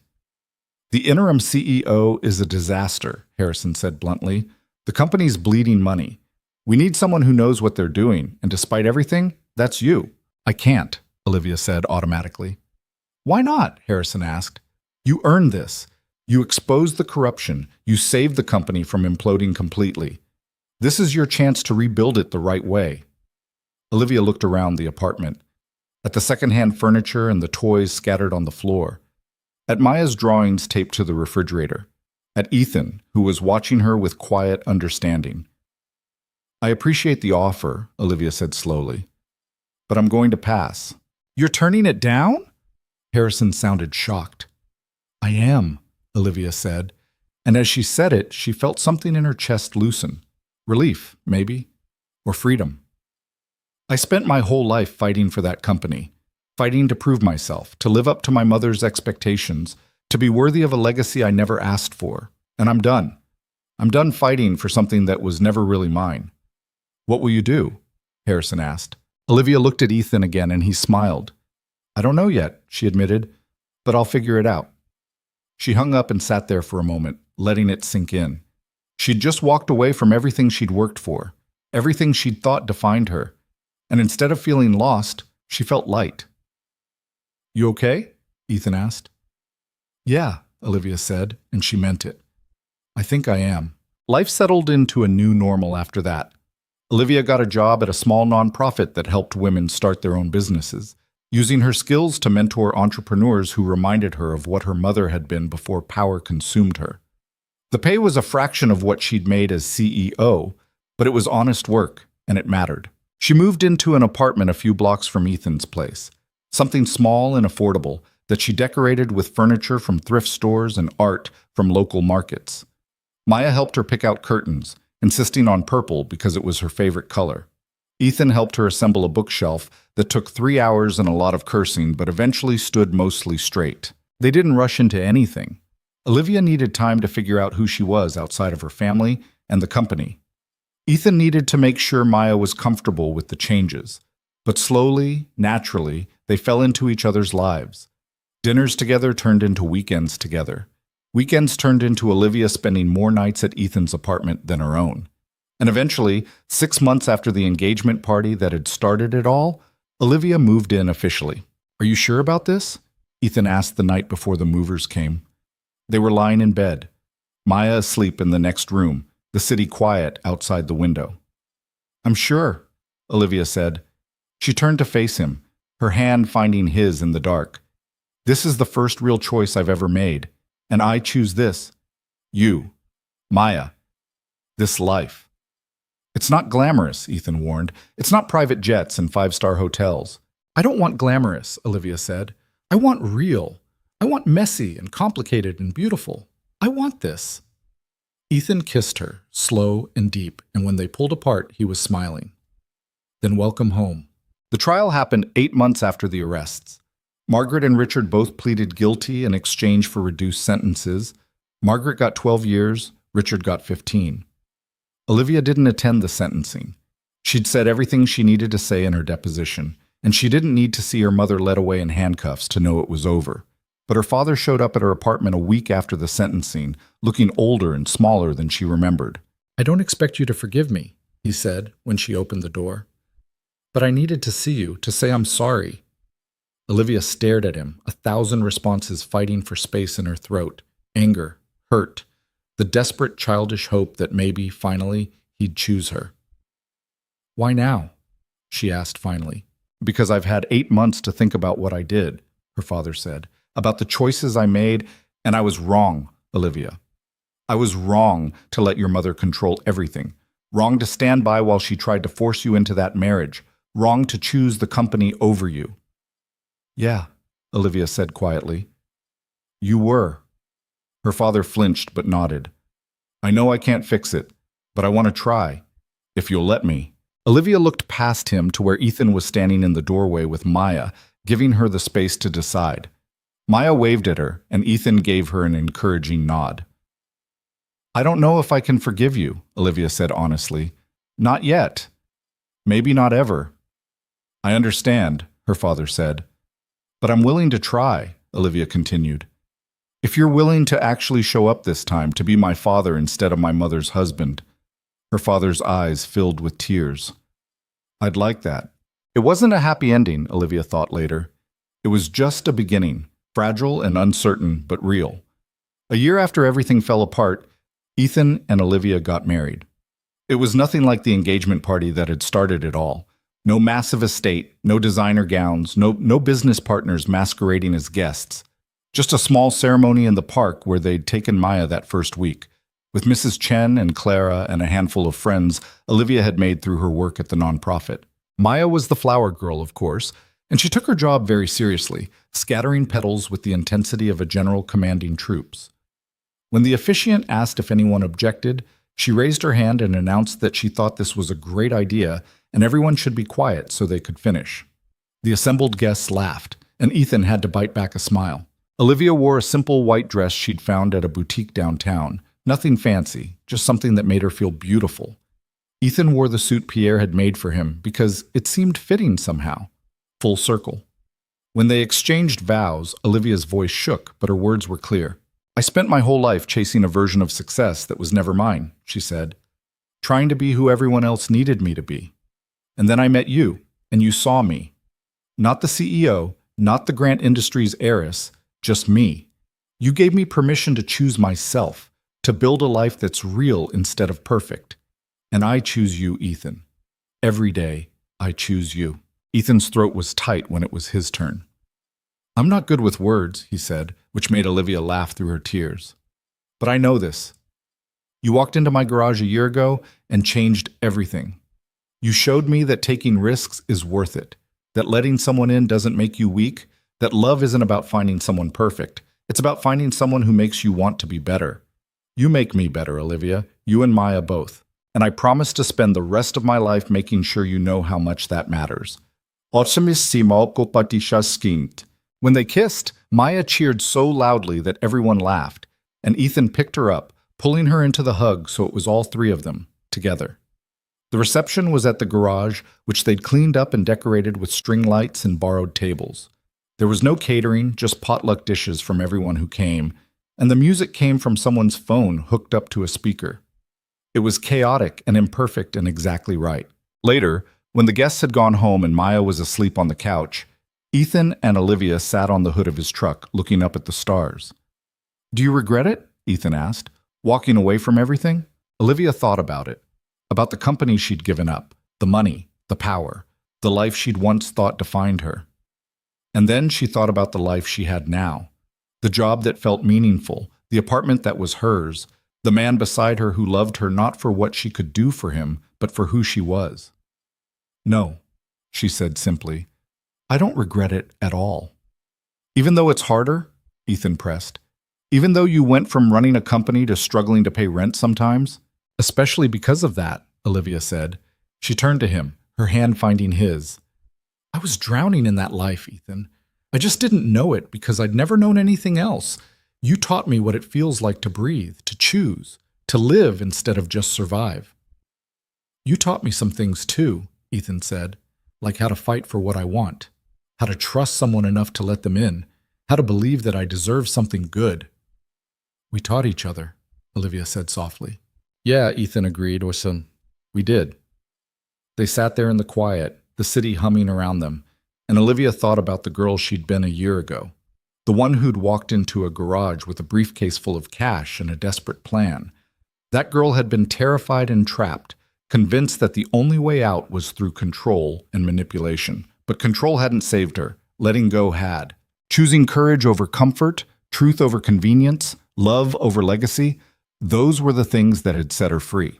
The interim CEO is a disaster, Harrison said bluntly. The company's bleeding money. We need someone who knows what they're doing, and despite everything, that's you. I can't, Olivia said automatically. Why not? Harrison asked. You earned this. You exposed the corruption. You saved the company from imploding completely. This is your chance to rebuild it the right way. Olivia looked around the apartment, at the secondhand furniture and the toys scattered on the floor, at Maya's drawings taped to the refrigerator, at Ethan, who was watching her with quiet understanding. I appreciate the offer, Olivia said slowly, but I'm going to pass. You're turning it down? Harrison sounded shocked. I am, Olivia said, and as she said it, she felt something in her chest loosen. Relief, maybe, or freedom. I spent my whole life fighting for that company, fighting to prove myself, to live up to my mother's expectations, to be worthy of a legacy I never asked for, and I'm done. I'm done fighting for something that was never really mine. What will you do? Harrison asked. Olivia looked at Ethan again and he smiled. I don't know yet, she admitted, but I'll figure it out. She hung up and sat there for a moment, letting it sink in. She'd just walked away from everything she'd worked for, everything she'd thought defined her, and instead of feeling lost, she felt light. You okay? Ethan asked. Yeah, Olivia said, and she meant it. I think I am. Life settled into a new normal after that. Olivia got a job at a small nonprofit that helped women start their own businesses, using her skills to mentor entrepreneurs who reminded her of what her mother had been before power consumed her. The pay was a fraction of what she'd made as CEO, but it was honest work, and it mattered. She moved into an apartment a few blocks from Ethan's place, something small and affordable that she decorated with furniture from thrift stores and art from local markets. Maya helped her pick out curtains, insisting on purple because it was her favorite color. Ethan helped her assemble a bookshelf that took 3 hours and a lot of cursing, but eventually stood mostly straight. They didn't rush into anything. Olivia needed time to figure out who she was outside of her family and the company. Ethan needed to make sure Maya was comfortable with the changes. But slowly, naturally, they fell into each other's lives. Dinners together turned into weekends together. Weekends turned into Olivia spending more nights at Ethan's apartment than her own. And eventually, 6 months after the engagement party that had started it all, Olivia moved in officially. "Are you sure about this?" Ethan asked the night before the movers came. They were lying in bed, Maya asleep in the next room, the city quiet outside the window. "I'm sure," Olivia said. She turned to face him, her hand finding his in the dark. "This is the first real choice I've ever made, and I choose this. You, Maya, this life." "It's not glamorous," Ethan warned. "It's not private jets and 5-star hotels." "I don't want glamorous," Olivia said. "I want real. I want messy and complicated and beautiful. I want this." Ethan kissed her, slow and deep, and when they pulled apart, he was smiling. "Then welcome home." The trial happened 8 months after the arrests. Margaret and Richard both pleaded guilty in exchange for reduced sentences. Margaret got 12 years, Richard got 15. Olivia didn't attend the sentencing. She'd said everything she needed to say in her deposition, and she didn't need to see her mother led away in handcuffs to know it was over. But her father showed up at her apartment a week after the sentencing, looking older and smaller than she remembered. "I don't expect you to forgive me," he said when she opened the door. "But I needed to see you, to say I'm sorry." Olivia stared at him, 1,000 responses fighting for space in her throat. Anger, hurt, the desperate childish hope that maybe, finally, he'd choose her. "Why now?" she asked finally. "Because I've had 8 months to think about what I did," her father said. "About the choices I made, and I was wrong, Olivia. I was wrong to let your mother control everything. Wrong to stand by while she tried to force you into that marriage. Wrong to choose the company over you." "Yeah," Olivia said quietly. "You were." Her father flinched but nodded. "I know I can't fix it, but I want to try, if you'll let me." Olivia looked past him to where Ethan was standing in the doorway with Maya, giving her the space to decide. Maya waved at her, and Ethan gave her an encouraging nod. "I don't know if I can forgive you," Olivia said honestly. "Not yet. Maybe not ever." "I understand," her father said. "But I'm willing to try," Olivia continued. "If you're willing to actually show up this time, to be my father instead of my mother's husband." Her father's eyes filled with tears. "I'd like that." It wasn't a happy ending, Olivia thought later. It was just a beginning, fragile and uncertain, but real. A year after everything fell apart, Ethan and Olivia got married. It was nothing like the engagement party that had started it all. No massive estate, no designer gowns, no business partners masquerading as guests. Just a small ceremony in the park where they'd taken Maya that first week. With Mrs. Chen and Clara and a handful of friends Olivia had made through her work at the nonprofit. Maya was the flower girl, of course, and she took her job very seriously, scattering petals with the intensity of a general commanding troops. When the officiant asked if anyone objected, she raised her hand and announced that she thought this was a great idea and everyone should be quiet so they could finish. The assembled guests laughed, and Ethan had to bite back a smile. Olivia wore a simple white dress she'd found at a boutique downtown. Nothing fancy, just something that made her feel beautiful. Ethan wore the suit Pierre had made for him because it seemed fitting somehow. Full circle. When they exchanged vows, Olivia's voice shook, but her words were clear. "I spent my whole life chasing a version of success that was never mine," she said. "Trying to be who everyone else needed me to be. And then I met you, and you saw me. Not the CEO, not the Grant Industries heiress, just me. You gave me permission to choose myself, to build a life that's real instead of perfect. And I choose you, Ethan. Every day, I choose you." Ethan's throat was tight when it was his turn. "I'm not good with words," he said, which made Olivia laugh through her tears. "But I know this. You walked into my garage a year ago and changed everything. You showed me that taking risks is worth it, that letting someone in doesn't make you weak, that love isn't about finding someone perfect. It's about finding someone who makes you want to be better. You make me better, Olivia, you and Maya both. And I promise to spend the rest of my life making sure you know how much that matters. When they kissed, Maya cheered so loudly that everyone laughed, and Ethan picked her up, pulling her into the hug so it was all three of them, together. The reception was at the garage, which they'd cleaned up and decorated with string lights and borrowed tables. There was no catering, just potluck dishes from everyone who came, and the music came from someone's phone hooked up to a speaker. It was chaotic and imperfect and exactly right. Later, when the guests had gone home and Maya was asleep on the couch, Ethan and Olivia sat on the hood of his truck, looking up at the stars. "Do you regret it?" Ethan asked. "Walking away from everything?" Olivia thought about it. About the company she'd given up, the money, the power, the life she'd once thought defined her. And then she thought about the life she had now. The job that felt meaningful, the apartment that was hers, the man beside her who loved her not for what she could do for him, but for who she was. "No," she said simply. "I don't regret it at all." "Even though it's harder?" Ethan pressed. "Even though you went from running a company to struggling to pay rent sometimes?" "Especially because of that," Olivia said. She turned to him, her hand finding his. "I was drowning in that life, Ethan. I just didn't know it because I'd never known anything else. You taught me what it feels like to breathe, to choose, to live instead of just survive." "You taught me some things too," Ethan said, "like how to fight for what I want, how to trust someone enough to let them in, how to believe that I deserve something good." "We taught each other," Olivia said softly. "Yeah," Ethan agreed, we did." They sat there in the quiet, the city humming around them, and Olivia thought about the girl she'd been a year ago, the one who'd walked into a garage with a briefcase full of cash and a desperate plan. That girl had been terrified and trapped, convinced that the only way out was through control and manipulation. But control hadn't saved her. Letting go had. Choosing courage over comfort, truth over convenience, love over legacy, those were the things that had set her free.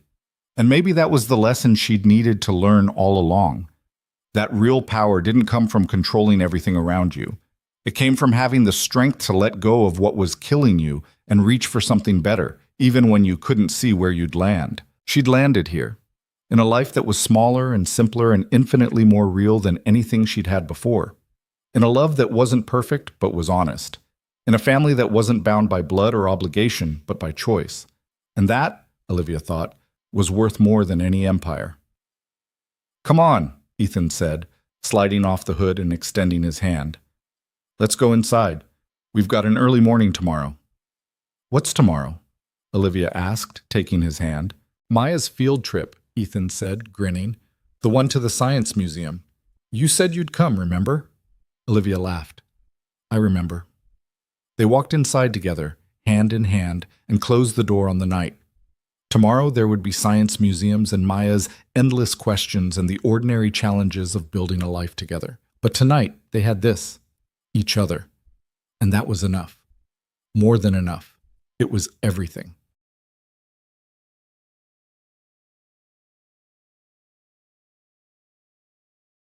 And maybe that was the lesson she'd needed to learn all along. That real power didn't come from controlling everything around you. It came from having the strength to let go of what was killing you and reach for something better, even when you couldn't see where you'd land. She'd landed here, in a life that was smaller and simpler and infinitely more real than anything she'd had before. In a love that wasn't perfect but was honest. In a family that wasn't bound by blood or obligation but by choice. And that, Olivia thought, was worth more than any empire. "Come on," Ethan said, sliding off the hood and extending his hand. "Let's go inside. We've got an early morning tomorrow." "What's tomorrow?" Olivia asked, taking his hand. "Maya's field trip," Ethan said, grinning. "The one to the science museum. You said you'd come, remember?" Olivia laughed. "I remember." They walked inside together, hand in hand, and closed the door on the night. Tomorrow there would be science museums and Maya's endless questions and the ordinary challenges of building a life together. But tonight they had this, each other. And that was enough. More than enough. It was everything.